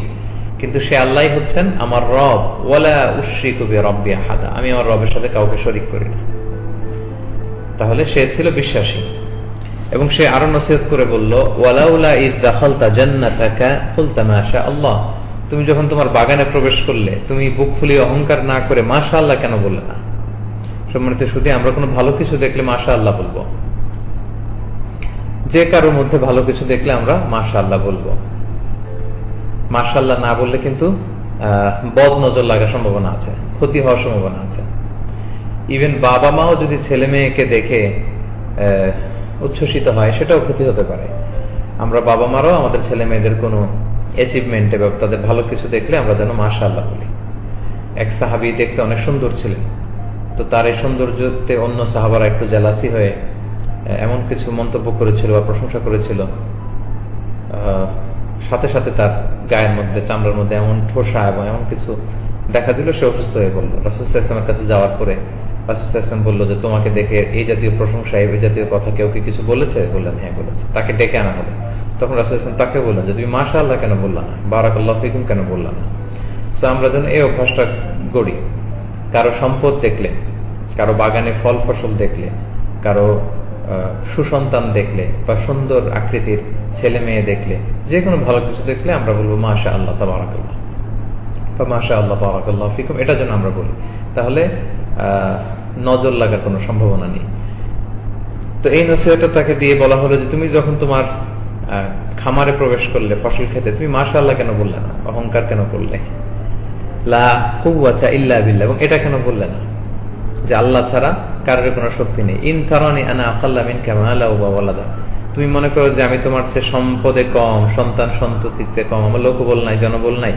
কিন্তু সে আল্লাহই হচ্ছেন আমার রব। ওয়ালা উশরিকু বিরাব্বি আহাদা, আমি আমার রবের সাথে কাউকে শরীক করি না। তাহলে সে ছিল বিশ্বাসী। এবং সে আরো নসিহত করে বলল ওয়ালাউলা ইয দাখালতা জান্নাতাকা কুলতা মাশা আল্লাহ, তুমি যখন তোমার বাগানে প্রবেশ করলে তুমি বুক ফুলিয়ে অহংকার না করে মাশাআল্লাহ কেন বললে না? সম্মানিত শুধু আমরা কোনো ভালো কিছু দেখলে মাশাআল্লাহ বলবো। যে কারোর মধ্যে ভালো কিছু দেখলে আমরা মাশাআল্লাহ বলবো। মাশাআল্লাহ না বললে কিন্তু বদ নজর লাগার সম্ভাবনা আছে, ক্ষতি হওয়ার সম্ভাবনা আছে। ইভেন বাবা মাও যদি ছেলে মেয়েকে দেখে উচ্ছ্বসিত হয়, সেটাও ক্ষতি হতে পারে। আমরা বাবা মারাও আমাদের ছেলে মেয়েদের কোনো অ্যাচিভমেন্টে বা তাদের ভালো কিছু দেখলে আমরা যেন মাশাআল্লাহ বলি। এক সাহাবী দেখতে অনেক সুন্দর ছিলেন, তো তার এই সৌন্দর্যতে অন্য সাহাবারা একটু জেলাসি হয়ে এমন কিছু মন্তব্য করেছিল বা প্রশংসা করেছিল, সাথে সাথে তার গায়ের মধ্যে, চামড়ার মধ্যে এমন ঠোসা এবং এমন কিছু দেখা দিল, সে অসুস্থ হয়ে পড়লো। রাসূল সাল্লাল্লাহু আলাইহি ওয়াসাল্লামের কাছে যাওয়ার পরে রাসূল সাল্লাল্লাহু আলাইহি ওয়াসাল্লাম বললো যে তোমাকে দেখে এই জাতীয় প্রশংসা, এই জাতীয় কথা কেউ কি কিছু বলেছে? বললেন হ্যাঁ বলেছে। তাকে ডেকে আনা হলো। তখন রাসূল সাল্লাল্লাহু আলাইহি ওয়াসাল্লাম তাকে বললেন যে তুমি মাশাআল্লাহ কেন বললা না, বারাকাল্লাহু ফিকুম কেন বললা না? সো আমরা যেন এই অভ্যাসটা গড়ি। কারো সম্পদ দেখলে, কারো বাগানে ফল ফসল দেখলে, কারো সুসন্তান দেখলে বা সুন্দর আকৃতির ছেলে মেয়ে দেখলে, যে কোনো ভালো কিছু দেখলে আমরা বলবো মাশাআল্লাহ তাবারাকাল্লাহ বা মাশাআল্লাহ বারাকাল্লাহু ফিকুম, এটা যেন আমরা বলি। তাহলে নজর লাগার কোনো সম্ভাবনা নেই। তো এই নসিহতটা তাকে দিয়ে বলা হলো যে তুমি যখন তোমার খামারে প্রবেশ করলে ফসল খেতে তুমি মাশাআল্লাহ কেন বললে না, অহংকার কেন করলে? লা কুওয়াতা ইল্লা বিল্লাহ, এবং এটা কেন বললে না যে আল্লাহ ছাড়া কারোর কোনো শক্তি নেই? ইন তারানি আনা আকাল্লা মিনকা মালা ওয়া ওয়ালাদা, তুমি মনে করো যে আমি তোমার চেয়ে সম্পদে কম, সন্তান সন্ততিতে কম, আমার লোকবল নাই, জনবল নাই,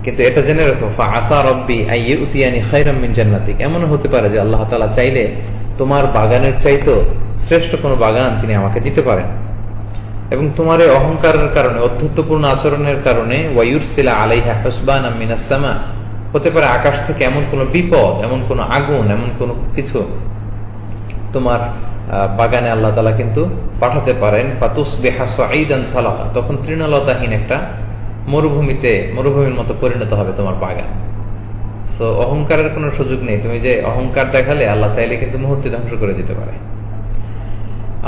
কিন্তু এটা জেনে রাখো ফাআসা রাব্বি আইয়ুতিয়ানি খায়রাম মিন জান্নাতিক, এমন হতে পারে যে আল্লাহ তাআলা চাইলে তোমার বাগানের চাইতো শ্রেষ্ঠ কোনো বাগান তিনি আমাকে দিতে পারেন। এবং তোমার এই অহংকারের কারণে, অধ্যত্বপূর্ণ আচরণের কারণে ওয়ায়ুরসিলা আলাইহা হুসবানাম মিনাস সামা, হতে পারে আকাশ থেকে এমন কোন বিপদ, এমন কোন আগুন, এমন কোন কিছু তোমার বাগানে আল্লাহ তাআলা কিন্তু পাঠাতে পারেন। ফাতুসবিহা সাঈদান সালাহা, তখন তৃণলতাহীন একটা মরুভূমির মতো পরিণত হবে তোমার বাগান। সো অহংকারের কোনো সুযোগ নেই। তুমি যে অহংকার দেখালে আল্লাহ চাইলে কিন্তু মুহূর্তে ধ্বংস করে দিতে পারে।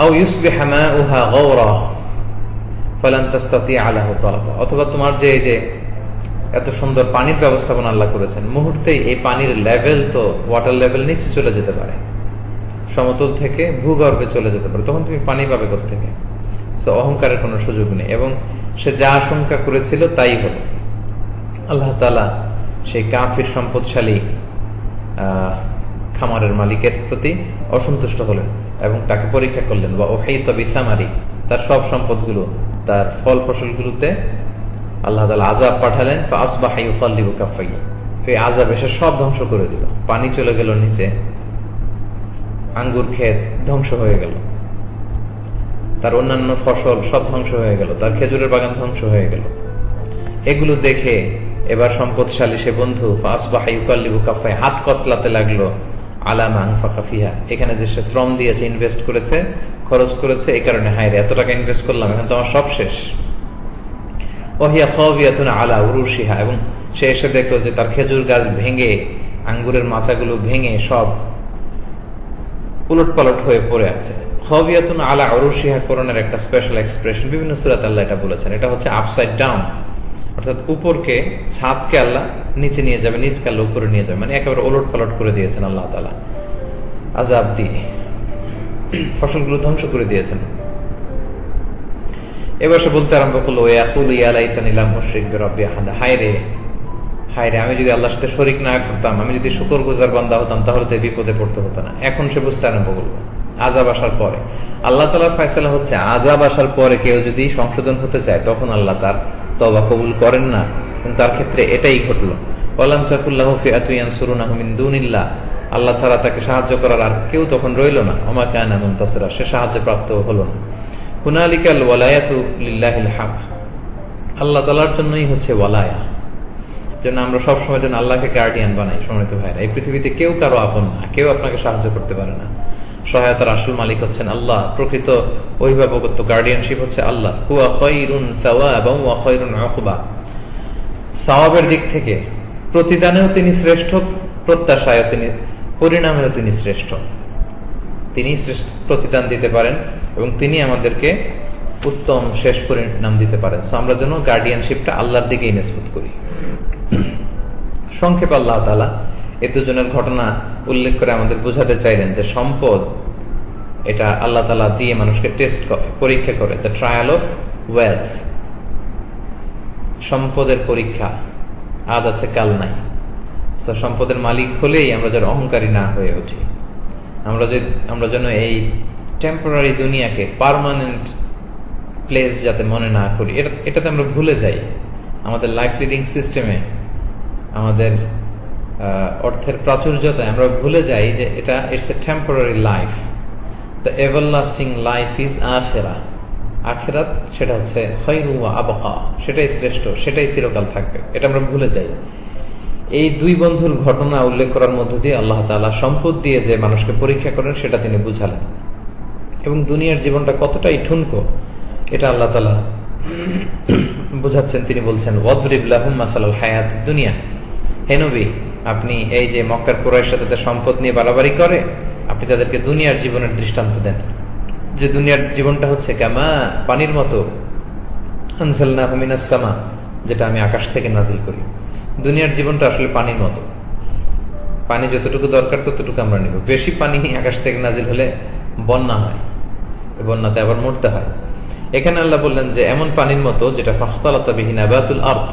আও ইউসবিহা মাউহা গাওরা ফালান তাস্তাতিআ লাহু তালাবা, অথবা তোমার যে এত সুন্দর পানির ব্যবস্থাপনা আল্লাহ করেছেন, মুহূর্তেই এই পানির লেভেল, তো ওয়াটার লেভেল নিচে চলে যেতে পারে, সমতল থেকে ভূগর্ভে চলে যেতে পারে, তখন তুমি পানি পাবে কোত্থেকে? সো অহংকারের কোনো সুযোগ নেই। এবং সে যা আশঙ্কা করেছিল তাই হলো। আল্লাহ তাআলা সেই কাফির সম্পদশালী খামারের মালিকের প্রতি অসন্তুষ্ট হলেন এবং তাকে পরীক্ষা করলেন। বা ওহাইতা বিসামারি, তার সব সম্পদগুলো, তার ফল ফসলগুলোতে আল্লাহ তাআলা আযাব পাঠালেন। ফাআসবাহা ইউকাল্লিবু কাফাইহি, এই আযাব এসে সব ধ্বংস করে দিল। পানি চলে গেল নিচে, আঙ্গুর ক্ষেত ধ্বংস হয়ে গেল, তার অন্যান্য ফসল সব ধ্বংস হয়ে গেল, তার খেজুরের বাগান ধ্বংস হয়ে গেল। এগুলো দেখে এবার সম্পদশালী সে বন্ধু ফাআসবাহা ইউকাল্লিবু কাফাইহি, হাত কচলাতে লাগলো আলা মা আনফাকা ফিহা, এখানে যে সে শ্রম দিয়েছে, ইনভেস্ট করেছে, খরচ করেছে, এই কারণে হায় রে এত টাকা ইনভেস্ট করলাম, এখন তো আমার সব শেষ। ওহিয়া খাওয়িয়াতুন আলা উরুশিহা, এবং সে এসে দেখলো যে তার খেজুর গাছ ভেঙে, আঙ্গুরের মাচাগুলো ভেঙে সব উলটপালট হয়ে পড়ে আছে। খাওয়িয়াতুন আলা উরুশিহা কোরআনের একটা স্পেশাল এক্সপ্রেশন, বিভিন্ন সূরাতে আল্লাহ এটা বলেছেন। এটা হচ্ছে আপসাইড ডাউন, অর্থাৎ উপরকে, ছাদকে আল্লাহ নিচে নিয়ে যাবে, নিচকে আল্লাহ উপরে নিয়ে যাবে, মানে একেবারে ওলটপালট করে দিয়েছেন আল্লাহ তাআলা আযাব দিয়ে, ফসলগুলো ধ্বংস করে দিয়েছেন। এবার সে বলতে আরম্ভ করলো ইয়াকুলু ইয়া লাইতানি লাম উশরিক বিরাব্বি আহাদা, হায় রে আমি যদি আল্লাহর সাথে শরীক না করতাম, আমি যদি শুকরগুজার বান্দা হতাম, তাহলে তো বিপদে পড়তে হতো না। এখন সে বুঝতে আরম্ভ করলো আযাব আসার পরে। আল্লাহ তাআলার ফয়সালা হচ্ছে আযাব আসার পরে কেউ যদি সংশোধন হতে চায়, তখন আল্লাহ তার তওবা কবুল করেন না। তার ক্ষেত্রে এটাই ঘটলো। ওয়ালাম তাকুল্লাহু ফিআতুন ইয়ানসুরুনাহু মিন দুনিল্লাহ, আল্লাহ ছাড়া তাকে সাহায্য করার আর কেউ তখন রইল না। ওমা কানা মুনতাসিরা, সে সাহায্য প্রাপ্ত হলো না। হুনালিকাল ওয়ালায়াতু লিল্লাহিল হক, আল্লাহ তাআলার জন্যই হচ্ছে ওয়ালায়া। জন্য আমরা সবসময় যেন আল্লাহকে গার্ডিয়ান বানাই। সম্মানিত ভাইরা, এই পৃথিবীতে কেউ কারো আপন না, কেউ আপনাকে সাহায্য করতে পারে না। সহায়তার আসল মালিক হচ্ছেন আল্লাহ, প্রকৃত অভিভাবকত্ব, গার্ডিয়ানশিপ হচ্ছে আল্লাহ। হুয়া খায়রুন সাওয়াবান ওয়া খায়রুন উকবা, সওয়াবের দিক থেকে প্রতিদানেও তিনি শ্রেষ্ঠ, প্রত্যাশায়ও তিনি, পরিণামেও তিনি শ্রেষ্ঠ। তিনি শ্রেষ্ঠ প্রতিদান দিতে পারেন এবং তিনি আমাদেরকে উত্তম শেষ পরিণাম দিতে পারেন। সো আমরা যেন গার্ডিয়ানশিপটা আল্লাহর দিকেই নিসবত করি। সংক্ষেপে আল্লাহ তাআলা এই দুজনের ঘটনা উল্লেখ করে আমাদের বোঝাতে চাইলেন যে সম্পদ এটা আল্লাহ তাআলা দিয়ে মানুষকে টেস্ট করে, পরীক্ষা করে। দ্য ট্রায়াল অফ ওয়েলথ, সম্পদের পরীক্ষা আজ আছে কাল নাই। সো সম্পদের মালিক হলেই আমরা যেন অহংকারী না হয়ে উঠি। আমরা যেন এই টেম্পোরারি দুনিয়াকে পার্মানেন্ট প্লেস যাতে মনে না করি, এটাতে আমরা ভুলে যাই। আমাদের লাইফ লিডিং সিস্টেমে, আমাদের অর্থের প্রাচুর্যতায় আমরা ভুলে যাই যে এটা it's a temporary life. The everlasting life is আখিরাহ, আখিরাত সেটা হচ্ছে খায়রু ওয়া আবকা, সেটাই শ্রেষ্ঠ, সেটাই চিরকাল থাকবে, এটা আমরা ভুলে যাই। এই দুই বন্ধুর ঘটনা উল্লেখ করার মধ্য দিয়ে আল্লাহ তাআলা সম্পদ দিয়ে যে মানুষকে পরীক্ষা করেন সেটা তিনি বুঝালেন। এবং দুনিয়ার জীবনটা কতটাই ঠুনকো এটা আল্লাহ তাআলা বুঝাচ্ছেন। তিনি বলছেন ওয়াদরিব লাহুম মাসালাল হায়াতিদ দুনিয়া, হে নবী আপনি এই যে মক্কার কুরাইশরা তাদের সম্পদ নিয়ে বাড়াবাড়ি করে, আপনি তাদেরকে দুনিয়ার জীবনের দৃষ্টান্ত দেন যে দুনিয়ার জীবনটা হচ্ছে কামা, পানির মতো, আনজালনাহু মিনাস সামা, যেটা আমি আকাশ থেকে নাজিল করি। দুনিয়ার জীবনটা আসলে পানির মতো, পানি যতটুকু দরকার ততটুকু আমরা নিব। বেশি পানি আকাশ থেকে নাজিল হলে বন্যা হয়, বন্যাতে আবার মরতে হয়। এখানে আল্লাহ বললেন যে এমন পানির মতো যেটা ফাখতালাতা বিহি নাবাতুল আরদ,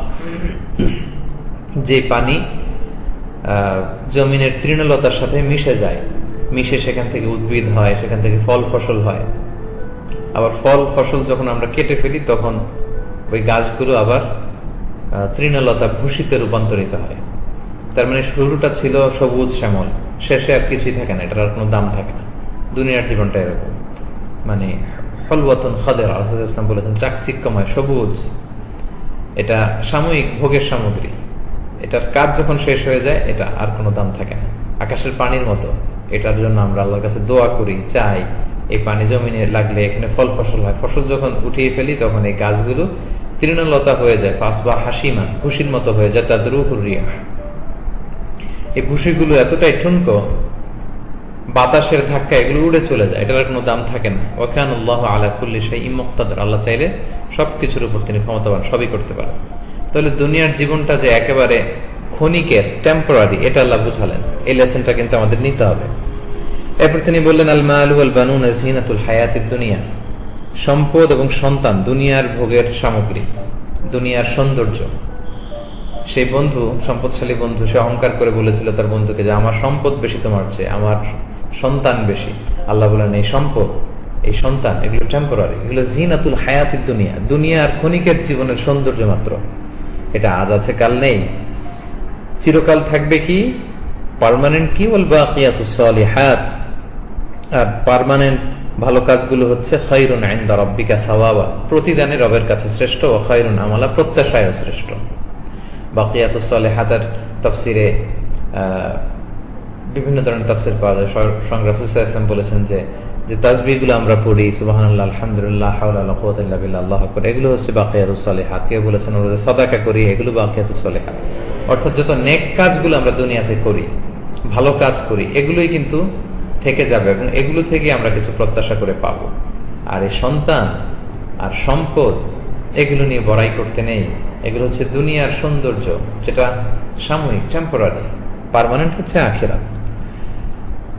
যে পানি জমিনের তৃণলতার সাথে মিশে যায়, মিশে সেখান থেকে উদ্ভিদ হয়, সেখান থেকে ফল ফসল হয়। আবার ফল ফসল যখন আমরা কেটে ফেলি তখন ওই গাছগুলো আবার তৃণলতা ভূষিতে রূপান্তরিত হয়। তার মানে শুরুটা ছিল সবুজ শ্যামল, শেষে আর কিছুই থাকে না, এটার আর কোনো দাম থাকে না। দুনিয়ার জীবনটা এরকম, মানে হলওয়াতুন খাদের, আল্লাহ ইসলাম বলেছেন চাকচিক্যময় সবুজ। এটা সাময়িক ভোগের সামগ্রী, এটার কাজ যখন শেষ হয়ে যায় এটা আর কোনো দাম থাকে না। আকাশের পানির মতো, এটার জন্য আমরা আল্লাহর কাছে দোয়া করি, চাই এই পানি জমিনে লাগলে এখানে ফল ফসল হয়। ফসল যখন উঠিয়ে ফেলি তখন এই গাছগুলো তৃণলতা হয়ে যায়, ফাসবা হাসিমান, ভুসির মতো হয়ে যায়, তাদের রিয়াহ। এই ভুসিগুলো এতটাই ঠুনকো, বাতাসের ধাক্কা এগুলো উড়ে চলে যায়, এটার কোনো দাম থাকে না। ওয়াকানাল্লাহু আলা কুল্লি শাইইন মুকতাদির, আল্লাহ চাইলে সবকিছুর উপর তিনি ক্ষমতাবান, সবই করতে পারেন। তাহলে দুনিয়ার জীবনটা যে একেবারে ক্ষণিকের, টেম্পোরারি, এটা আল্লাহ বুঝালেন। এই লেসনটা কিন্তু আমাদের নিতে হবে। এরপর তিনি বললেন আল মালু ওয়াল বানুনা যিনাতুল হায়াতিদ দুনিয়া, সম্পদ এবং সন্তান দুনিয়ার ভোগের সামগ্রী, দুনিয়ার সৌন্দর্য। সেই বন্ধু, সম্পদশালী বন্ধু, সে অহংকার করে বলেছিল তার বন্ধুকে যে আমার সম্পদ বেশি তোমার চেয়ে, আমার সন্তান বেশি। আল্লাহ বলেন এই সম্পদ, এই সন্তান, এগুলো টেম্পোরারি, এগুলো যিনাতুল হায়াতিদ দুনিয়া, দুনিয়ার ক্ষণিকের জীবনের সৌন্দর্য মাত্র। এটা আজ আছে কাল নেই, চিরকাল থাকবে কি, পার্মানেন্ট কি, ওয়াল বাকিয়াতুস সালিহাত, আর পার্মানেন্ট ভালো কাজগুলো হচ্ছে খায়রুন ইনদা রাব্বিকা সাওয়াবা, প্রতিদানে রবের কাছে শ্রেষ্ঠ, ও খায়রুন আমালা, প্রত্যাশায়ও শ্রেষ্ঠ। বাকিয়াতুস সালিহাতের তাফসিরে বিভিন্ন ধরনের তাফসির পাওয়া যায়। সংগ্রাম রাসূল সাল্লাল্লাহু আলাইহি ওয়াসাল্লাম বলেছেন যে তাসবিহগুলো আমরা পড়ি, সুবহানাল্লাহ, আলহামদুলিল্লাহ, লা হাওলা ওয়ালা কুওয়াতা ইল্লা বিল্লাহ, আল্লাহু আকবার, এগুলো হচ্ছে বাকিয়াতুস সালিহাত। কেউ বলেছেন আমরা যে সাদাকা করি, এগুলো বাকিয়াতুস সালিহাত। অর্থাৎ যত নেক কাজগুলো আমরা দুনিয়াতে করি, ভালো কাজ করি, এগুলোই কিন্তু থেকে যাবে এবং এগুলো থেকে আমরা কিছু প্রত্যাশা করে পাবো। আর এই সন্তান আর সম্পদ, এগুলো নিয়ে বড়াই করতে নেই। এগুলো হচ্ছে দুনিয়ার সৌন্দর্য, যেটা সাময়িক, টেম্পোরারি। পার্মানেন্ট হচ্ছে আখিরাত,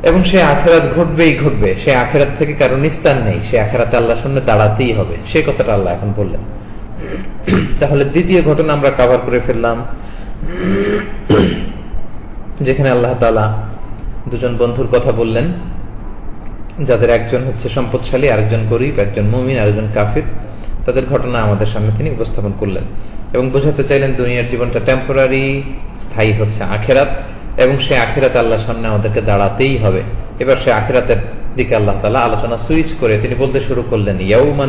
এবং সে আখিরাত ঘটবেই ঘটবে। সে আখিরাত থেকে কারো নিস্তার নেই, সে আখিরাতে আল্লাহর সামনে দাঁড়াতেই হবে। সে কথাটা আল্লাহ এখন বললেন। তাহলে দ্বিতীয় ঘটনা আমরা কভার করে ফেললাম, যেখানে আল্লাহ তাআলা দুজন বন্ধুর কথা বললেন, যাদের একজন হচ্ছে সম্পদশালী, আরেকজন গরিব, একজন মুমিন, আরেকজন কাফির। তাদের ঘটনা আমাদের সামনে তিনি উপস্থাপন করলেন এবং বোঝাতে চাইলেন দুনিয়ার জীবনটা টেম্পোরারি, স্থায়ী হচ্ছে আখিরাত, এবং সে আখিরাতে আল্লাহর সামনে আমাদেরকে দাঁড়াতেই হবে। এবার সে আখিরাতের দিকে আল্লাহ তাআলা আলোচনা সুইচ করে তিনি বলতে শুরু করলেন, ইয়াউমা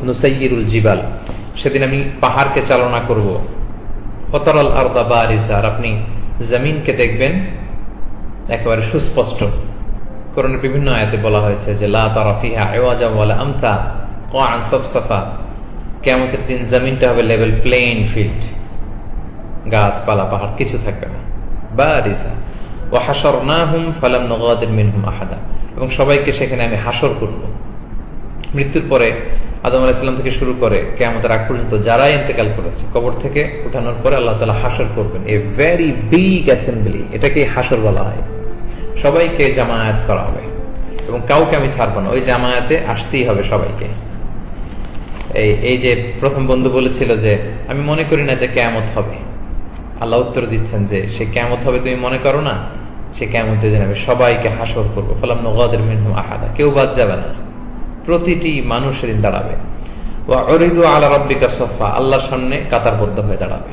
নুসাইয়িরুল জিবাল, সেদিন আমি পাহাড়কে চালনা করব, ওয়াতারাল আরদা বারিজা, আর আপনি জমিনকে দেখবেন একেবারে সুস্পষ্ট। কোরআনের বিভিন্ন আয়াতে বলা হয়েছে যে লা তারা ফিহা ইওয়াজা ওয়ালা আমতা ক্বাআন সাফসাফা, কিয়ামতের দিন জমিনটা হবে লেভেল প্লেন ফিল্ড, গাছপালা পাহাড় কিছু থাকবে না। বারিজা ওয়া হাশারনাহুম ফালাম নুগাদির মিনহুম আহাদা, এবং সবাইকে সেখানে আমি হাসর করব। মৃত্যুর পরে আদম আলাইহিস সালাম থেকে শুরু করে কিয়ামতের আগ পর্যন্ত যারা ইন্তেকাল করেছে, কবর থেকে উঠানোর পরে আল্লাহ তাআলা হাসর করবেন। এ ভেরি বিগ অ্যাসেম্বলি, এটাকে হাসর বলা হয়। সবাইকে জামায়াত করা হবে এবং কাউকে আমি ছাড়বো না, ওই জামায়াতে আসতেই হবে সবাইকে। এই যে প্রথম বন্ধু বলেছিল যে আমি মনে করি না যে কিয়ামত হবে, আল্লাহ উত্তর দিচ্ছেন যে সে কিয়ামত হবে তুমি মনে করো না, সে কিয়ামতের দিন আমি সবাইকে হাসর করবো, ফালাম নুগাদির মিনহুম আহাদা, কেউ বাদ যাবে না, প্রতিটি মানুষ সেদিন দাঁড়াবে। ওয়া উরিদু আলা রাব্বিকা সাফা, আল্লাহর সামনে কাতারবদ্ধ হয়ে দাঁড়াবে।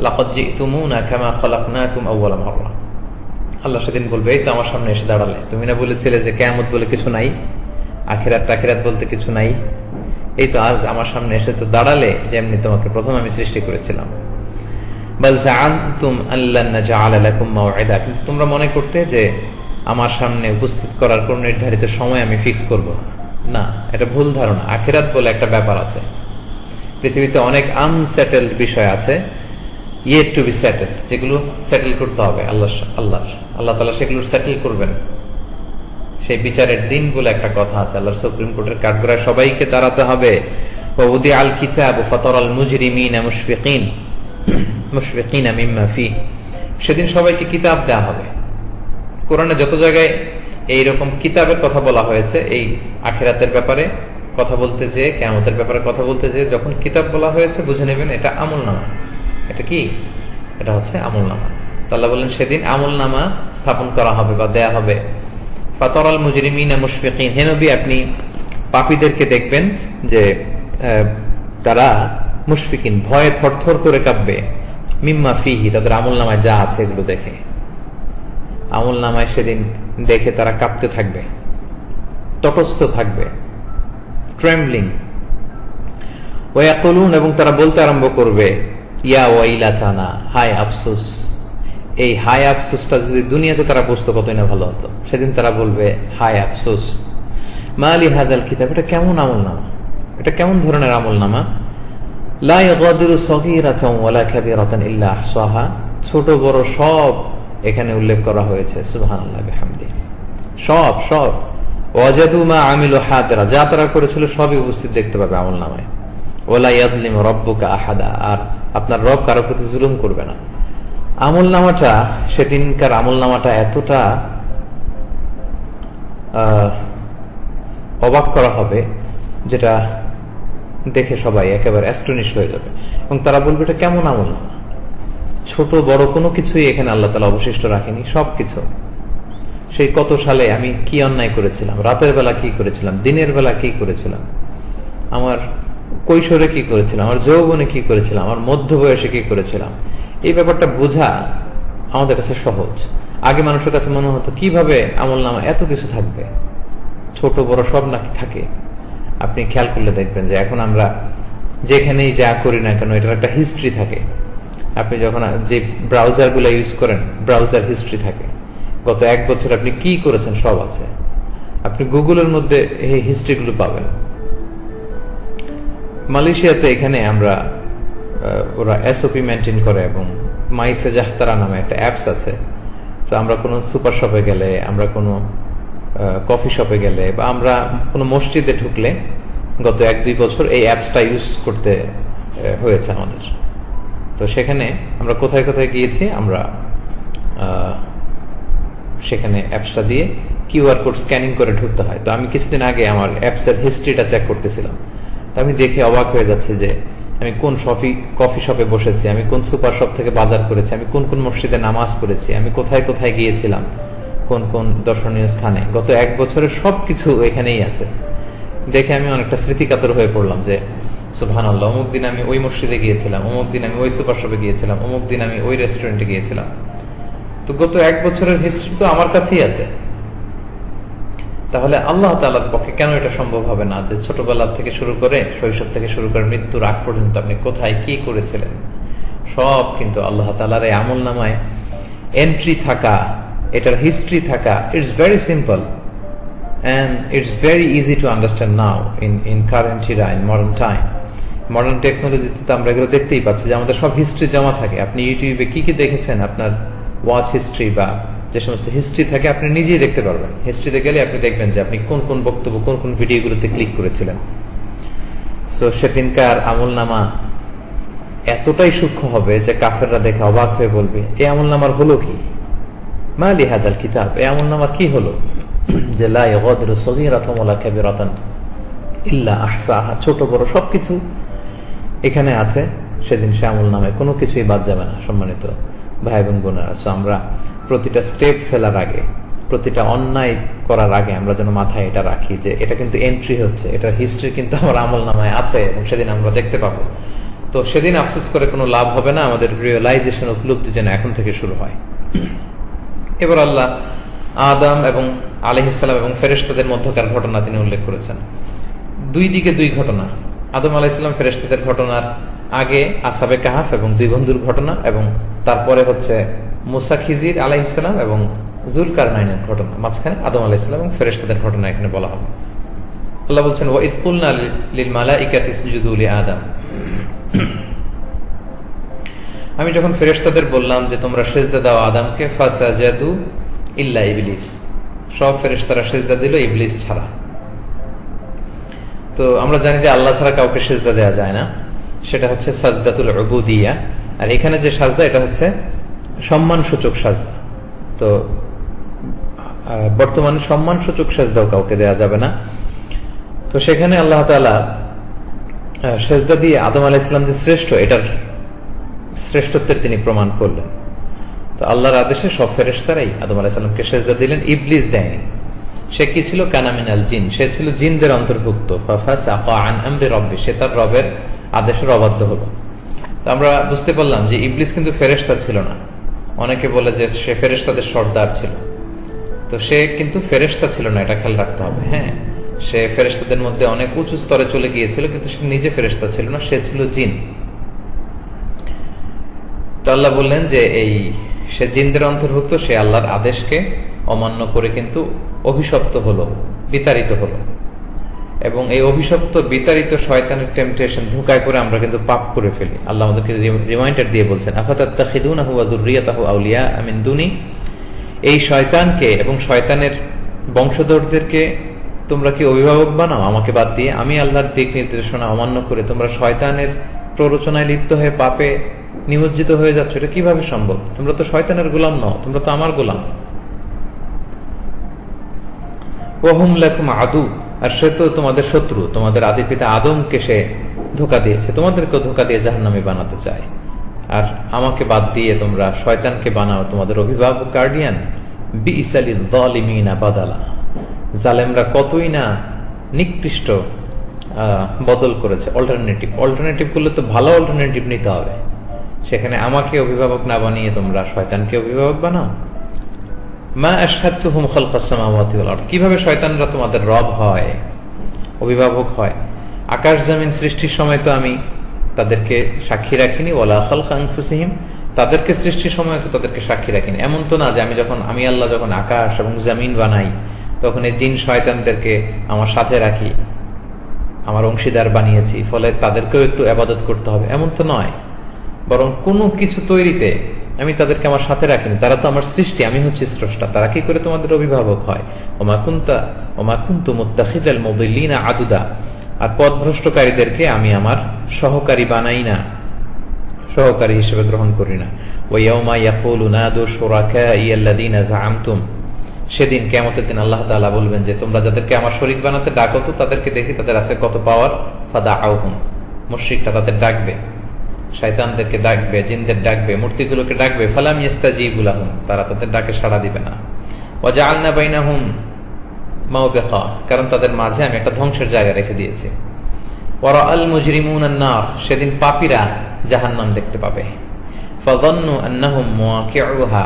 লাকাদ জিতুমুনা কামা খালাকনাকুম আউওয়ালা মাররা, আল্লাহ সেদিন বলবে এই তো আমার সামনে এসে দাঁড়ালে, তুমি না বলেছিলে যে কিয়ামত বলে কিছু নাই, আখিরাত টাখিরাত বলতে কিছু নাই, এই তো আজ আমার সামনে এসে তো দাঁড়ালে যেমনি তোমাকে প্রথম আমি সৃষ্টি করেছিলাম। বাল জাআনতুম আল্লান নাজআলা লাকুম মাওঈদা, কিন্তু তোমরা মনে করতে যে আমার সামনে উপস্থিত করার কোন নির্ধারিত সময় আমি ফিক্স করব না। এটা ভুল ধারণা। আখিরাত বলে একটা ব্যাপার আছে, পৃথিবীতে অনেক আনসেটেলড বিষয় আছে, ইয়েট টু বি সেটেলড, যেগুলো সেটেল করতে হবে আল্লাহ তাআলা সেগুলো সেটেল করবেন। সেই বিচারের দিন বলে একটা কথা আছে, আল্লাহর সুপ্রিম কোর্টের কাঠগড়ায় সবাইকে দাঁড়াতে হবে। ওয়া উদিআল কিতাবু ফাতারাল মুজরিমিনা মুশফিকিনা মিম্মা ফি, সেদিন সবাইকে কিতাব দেয়া হবে। কোরআনে যত জায়গায় এইরকম কিতাবের কথা বলা হয়েছে এই আখিরাতের ব্যাপারে, কথা বলতে যে কিয়ামতের ব্যাপারে কথা বলতে যে যখন কিতাব বলা হয়েছে বুঝে নেবেন এটা আমলনামা। এটা কি? এটা হচ্ছে আমলনামা। তো আল্লাহ বললেন সেদিন আমলনামা স্থাপন করা হবে বা দেয়া হবে। ফাতারাল মুজরিমিনা মুশফিকিন, হে নবী আপনি পাপীদেরকে দেখবেন যে তারা মুশফিকিন, ভয়ে থরথর করে কাঁপবে, মিম্মা ফিহি, তাদের আমলনামায় যা আছে এগুলো দেখে। আমলনামায় সেদিন দেখে তারা কাঁপতে থাকবে, তটস্থ থাকবে, ট্রেমব্লিং। ওয়াকুলুন, এবং তারা বলতে আরম্ভ করবে, ইয়া ওয়াইলাতানা, হায় আফসোস। এই হায় আফসোসটা যদি দুনিয়াতে তারা বুঝতো কতই না ভালো হতো। সেদিন তারা বলবে হায় আফসোস, মা লি হাযাল কিতাব, এটা কেমন আমলনামা, এটা কেমন ধরনের আমলনামা। লা ইগাদিরু সগীরাতান ওয়ালা কাবীরাতান ইল্লা আহসাহা, ছোট বড় সব এখানে উল্লেখ করা হয়েছে। সুবহানাল্লাহ বিহামদিহি, সব সব। ওয়াজাদু মা আমিলু হাদিরা, যা তারা করেছিল সবই উপস্থিত দেখতে পাবে আমলনামায়। ওয়ালা ইয়াযলিমু রাব্বুকা আহাদা, আর আপনার রব কারো প্রতি জুলুম করবে না। আমলনামাটা, সেদিনকার আমলনামাটা এতটা অবাক করা হবে যেটা দেখে সবাই একেবারে অ্যাস্টনিশ হয়ে যাবে, এবং তারা বলবে এটা কেমন আমলনামা। ছোট বড় কোনো কিছুই এখানে আল্লাহ তাআলা অবশিষ্ট রাখেনি, সবকিছু। সেই কত সালে আমি কি অন্যায় করেছিলাম, রাতের বেলা কি করেছিলাম, দিনের বেলা কি করেছিলাম, আমার কৈশোরে কি করেছিলাম, আমার যৌবনে কি করেছিলাম, আমার মধ্য বয়সে কি করেছিলাম। এই ব্যাপারটা বোঝা আমাদের কাছে সহজ। আগে মানুষের কাছে মনে হতো কিভাবে আমলনামা এত কিছু থাকবে, ছোট বড় সব নাকি থাকে। আপনি খেয়াল করলে দেখবেন যে এখন আমরা যেখানেই যা করি না কেন এটার একটা হিস্ট্রি থাকে। আপনি যখন যে ব্রাউজার গুলো ইউজ করেন, ব্রাউজার হিস্ট্রি থাকে, গত 1 বছর আপনি কি করেছেন সব আছে। আপনি গুগলের মধ্যে এই হিস্ট্রিগুলো পাবেন। মালয়েশিয়াতে এখানে আমরা ওরা এসওপি মেনটেন করে, এবং মাইসে জাহতারা নামে একটা অ্যাপস আছে। তো আমরা কোনো সুপার শপে গেলে, আমরা কোনো কফি শপে গেলে, বা আমরা কোনো মসজিদে ঢুকলে গত 1-2 বছর এই অ্যাপসটা ইউজ করতে হয়েছে আমাদের। তো সেখানে আমরা কোথায় কোথায় গিয়েছি, আমরা সেখানে অ্যাপসটা দিয়ে কিউআর কোড স্ক্যানিং করে ঢুকতে হয়। তো আমি কিছুদিন আগে আমার অ্যাপসের হিস্ট্রিটা চেক করতেছিলাম। তো আমি দেখে অবাক হয়ে যাচ্ছি যে আমি কোন কফি শপে বসেছি, আমি কোন সুপার শপ থেকে বাজার করেছি, আমি কোন কোন মসজিদে নামাজ পড়েছি, আমি কোথায় কোথায় গিয়েছিলাম, কোন কোন দর্শনীয় স্থানে। গত 1 বছরের সবকিছু এখানেই আছে। দেখে আমি অনেকটা স্মৃতিকাতর হয়ে পড়লাম যে সুবহানাল্লাহ, অমুক দিন আমি ওই মসজিদে গিয়েছিলাম, অমুক দিন আমি ওই সুপার শপে গিয়েছিলাম, অমুক দিন আমি ওই রেস্টুরেন্টে গিয়েছিলাম। তো গত 1 বছরের হিস্ট্রি তো আমার কাছেই আছে। তাহলে আল্লাহ তাআলার পক্ষে কেন এটা সম্ভব হবে না যে ছোটবেলা থেকে শুরু করে, শৈশব থেকে শুরু করে মৃত্যুর আগ পর্যন্ত আপনি কোথায় কি করেছিলেন সব কিন্তু আল্লাহ তাআলার এই আমলনামায় এন্ট্রি থাকা, এটার হিস্ট্রি থাকা। It's very simple and it's very easy to understand now in current era, in modern time. Modern টেকনোলজিতে তো আমরা এগুলো দেখতেই পাচ্ছি যে আমাদের সব হিস্ট্রি জমা থাকে। আপনি ইউটিউবে কি কি দেখেছেন, আপনার ওয়াচ হিস্ট্রি বা যে সমস্ত হিস্ট্রি থাকে আপনি নিজেই দেখতে পারবেন। হিস্ট্রিতে গেলে আপনি দেখবেন যে আপনি কোন কোন বক্তব্য, কোন কোন ভিডিওগুলোতে ক্লিক করেছিলেন। সো সেদিনকার আমলনামা এতটাই সূক্ষ্ম হবে যে কাফেররা দেখে অবাক হয়ে বলবে, এই আমলনামার হলো কি, মা লি হাযাল কিতাব, এই আমলনামার কি হলো যে লা ইগাদিরু সগীরাতান ওয়ালা কাবীরাতান ইল্লা আহসাহা, ছোট বড় সবকিছু এখানে আছে। সেদিন সে আমলনামায় কোনো কিছুই বাদ যাবে না। সম্মানিত ভাই এবং বোনেরা, সো আমরা প্রতিটা স্টেপ ফেলার আগে, প্রতিটা অন্যায় করার আগে আমরা যেন মাথায় এটা রাখি যে এটা কিন্তু এন্ট্রি হচ্ছে, এটার হিস্ট্রি কিন্তু আমার আমলনামায় আছে এবং সেদিন আমরা দেখতে পাবো। তো সেদিন আফসোস করে কোনো লাভ হবে না। আমাদের রিয়েলাইজেশন, উপলব্ধি যেন এখন থেকে শুরু হয়। এবার আল্লাহ আদম এবং আলাইহিস সালাম এবং ফেরেশতাদের মধ্যকার ঘটনা তিনি উল্লেখ করেছেন। 2 দিকে 2 ঘটনা। আদম আলাইহিস সালাম ফেরেশতাদের ঘটনার আগে আসহাবে কাহাফ এবং 2 বন্ধুর ঘটনা, এবং তারপরে হচ্ছে মুসা খিজির আলাইহিস সালাম এবং যুলকারনাইনের ঘটনা। মাঝখানে আদম আলাইহিস সালাম এবং ফেরেশতাদের ঘটনা এখানে বলা হবে। আল্লাহ বলছেন, ওয়া ইয কুলনা লিল মালাইকাতি ইসজুদু লি আদম, আমি যখন ফেরেশতাদের বললাম যে তোমরা সিজদা দাও আদমকে, ফাসাজাদু ইল্লা ইবলিস, সব ফেরেশতারা সিজদা দিল ইবলিস ছাড়া। তো আমরা জানি যে আল্লাহ ছাড়া কাউকে সিজদা দেওয়া যায় না, সেটা হচ্ছে সাজদাতুল উবুদিয়া। আর এখানে যে সাজদা, এটা হচ্ছে সম্মানসূচক সাজদা। তো বর্তমানে সম্মানসূচক সাজদাও কাউকে দেওয়া যাবে না। তো সেখানে আল্লাহ তাআলা সেজদা দিয়ে আদম আলাইহিস সালাম যে শ্রেষ্ঠ, এটার শ্রেষ্ঠত্বের তিনি প্রমাণ করলেন। তো আল্লাহর আদেশে সব ফেরেশতারাই আদম আলাইহিস সালামকে সেজদা দিলেন, ইবলিস দেয়নি। সে কি ছিল? কানা মিনাল জিন, সে ছিল জিনদের অন্তর্ভুক্ত। ফাফাসাকা আন আমরি রাব্বি, সে তার রবের আদেশের অবাধ্য হলো। তো আমরা বুঝতে পারলাম যে ইবলিস কিন্তু ফেরেশতা ছিল না। অনেকে বলে যে সে ফেরেশতাদের সর্দার ছিল, তো সে কিন্তু ফেরেশতা ছিল না, এটা খেয়াল রাখতে হবে। হ্যাঁ, সে ফেরেশতাদের মধ্যে অনেক উঁচু স্তরে চলে গিয়েছিল, কিন্তু সে নিজে ফেরেশতা ছিল না, সে ছিল জিন। তো আল্লাহ বললেন যে সে জিনদের অন্তর্ভুক্ত, সে আল্লাহর আদেশকে অমান্য করে কিন্তু অভিশপ্ত হলো, বিতাড়িত হলো। এবং এই অভিশপ্ত বিতাড়িত শয়তানের টেম্পটেশন, ধোঁকায় পড়ে আমরা কিন্তু পাপ করে ফেলি। আল্লাহ আমাদেরকে রিমাইন্ডার দিয়ে বলছেন, আফাতাত্তাখিযুনাহু ওয়া যুররিয়াতাহু আউলিয়া মিন দুনি, এই শয়তানকে এবং শয়তানের বংশধরদেরকে তোমরা কি অভিভাবক বানাও আমাকে বাদ দিয়ে? আমি আল্লাহর দিক নির্দেশনা অমান্য করে তোমরা শয়তানের প্ররোচনায় লিপ্ত হয়ে পাপে নিমজ্জিত হয়ে যাচ্ছ, এটা কিভাবে সম্ভব? তোমরা তো শয়তানের গোলাম নও, তোমরা তো আমার গোলাম। ওয়াহুম লাকুম আদু, আর সে তো তোমাদের শত্রু। তোমাদের আদি পিতা আদমকে সে ধোঁকা দিয়েছে, তোমাদেরকেও ধোঁকা দিয়ে জাহান্নামী বানাতে চায়। আর আমাকে বাদ দিয়ে তোমরা শয়তানকে বানাও তোমাদের অভিভাবক, গার্ডিয়ান। বিইসা লিয-যালিমিনা বাদালা, জালেমরা কতই না নিকৃষ্ট বদল করেছে, অল্টারনেটিভ করলে তো ভালো অল্টারনেটিভ নিতে হবে। সেখানে আমাকে অভিভাবক না বানিয়ে তোমরা শয়তানকে অভিভাবক বানাও। মা আশহাদতুহুম খালকাস সামাওয়াতি ওয়াল আরদ, কিভাবে শয়তানরা তোমাদের রব হয়, অভিভাবক হয়? আকাশ জমিন সৃষ্টির সময় তো আমি তাদেরকে সাক্ষী রাখিনি। ওয়ালা খালকা আনফুসিহিম, তাদেরকে সৃষ্টির সময় তো তাদেরকে সাক্ষী রাখিনি। এমন তো না যে আমি আল্লাহ যখন আকাশ এবং জমিন বানাই তখন এই জিন শয়তানদেরকে আমার সাথে রাখি, আমার অংশীদার বানিয়েছি, ফলে তাদেরকেও একটু ইবাদত করতে হবে, এমন তো নয়। বরং কোনো কিছু তৈরিতে আমি তাদেরকে আমার সাথে রাখিনি, তারা তো আমার সৃষ্টি, আমি হচ্ছি স্রষ্টা। তারা কি করে তোমাদের অভিভাবক হয়? ওমা কুনতু মুত্তাখিযাল মুদিল্লিনা আদুদা, আর পথভ্রষ্টকারীদেরকে আমি আমার সহকারী বানাই না, সহকারী হিসেবে গ্রহণ করি না। ওয়া ইয়াউমা ইয়াকুলু নাদু শুরাকাই আল্লাযীনা যাআমতুম, সেদিন কিয়ামতের দিন আল্লাহ তাআলা বলবেন যে তোমরা যাদেরকে আমার শরীক বানাতে ডাকো, তো তাদেরকে দেখি তাদের আছে কত পাওয়ার। ফাদাউহুম, মুশরিকরা তাদের ডাকবে, শয়তানদেরকে ডাকবে, জিনদের ডাকবে, মূর্তিগুলোকে ডাকবে। ফালাম ইস্তাজিবু লাহুম, তারা তাদের ডাকে সাড়া দিবে না। ওয়া জাআলনা বাইনাহুম মাওবিকা, কারণ তাদের মাঝে আমি একটা ধ্বংসের জায়গা রেখে দিয়েছি। ওয়া রাআল মুজরিমুনা আন-নার, সেদিন পাপীরা জাহান্নাম দেখতে পাবে। ফাযান্নু আন্নাহুম মুওয়াকিউহা,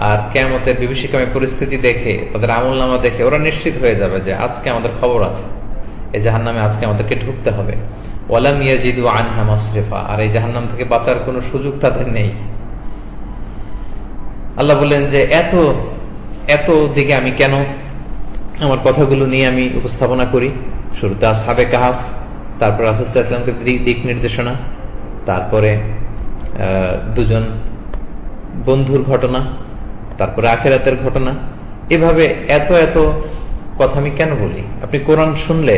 আর কিয়ামতের বিভীষিকাময় পরিস্থিতি দেখে, তাদের আমলনামা দেখে ওরা নিশ্চিত হয়ে যাবে যে আজকে আমাদের খবর আছে, এই জাহান্নামে আজকে আমাদেরকে ঢুকতে হবে। ওয়ালাম ইয়াজিদু আনহা মাসরিফা, আর এই জাহান্নাম থেকে বাঁচার কোনো সুযোগ তাদের নেই। আল্লাহ বললেন যে এত দিকে আমি কেন আমার কথাগুলো নিয়ে আমি উপস্থাপনা করি। শুরুতে আসহাবে কাহাফ, তারপর রাসূল সাল্লাল্লাহু আলাইহি ওয়াসাল্লামকে দিক নির্দেশনা, তারপরে দুজন বন্ধুর ঘটনা, তারপরে আখিরাতের ঘটনা। এভাবে এত কথা আমি কেন বলি? আপনি কোরআন শুনলে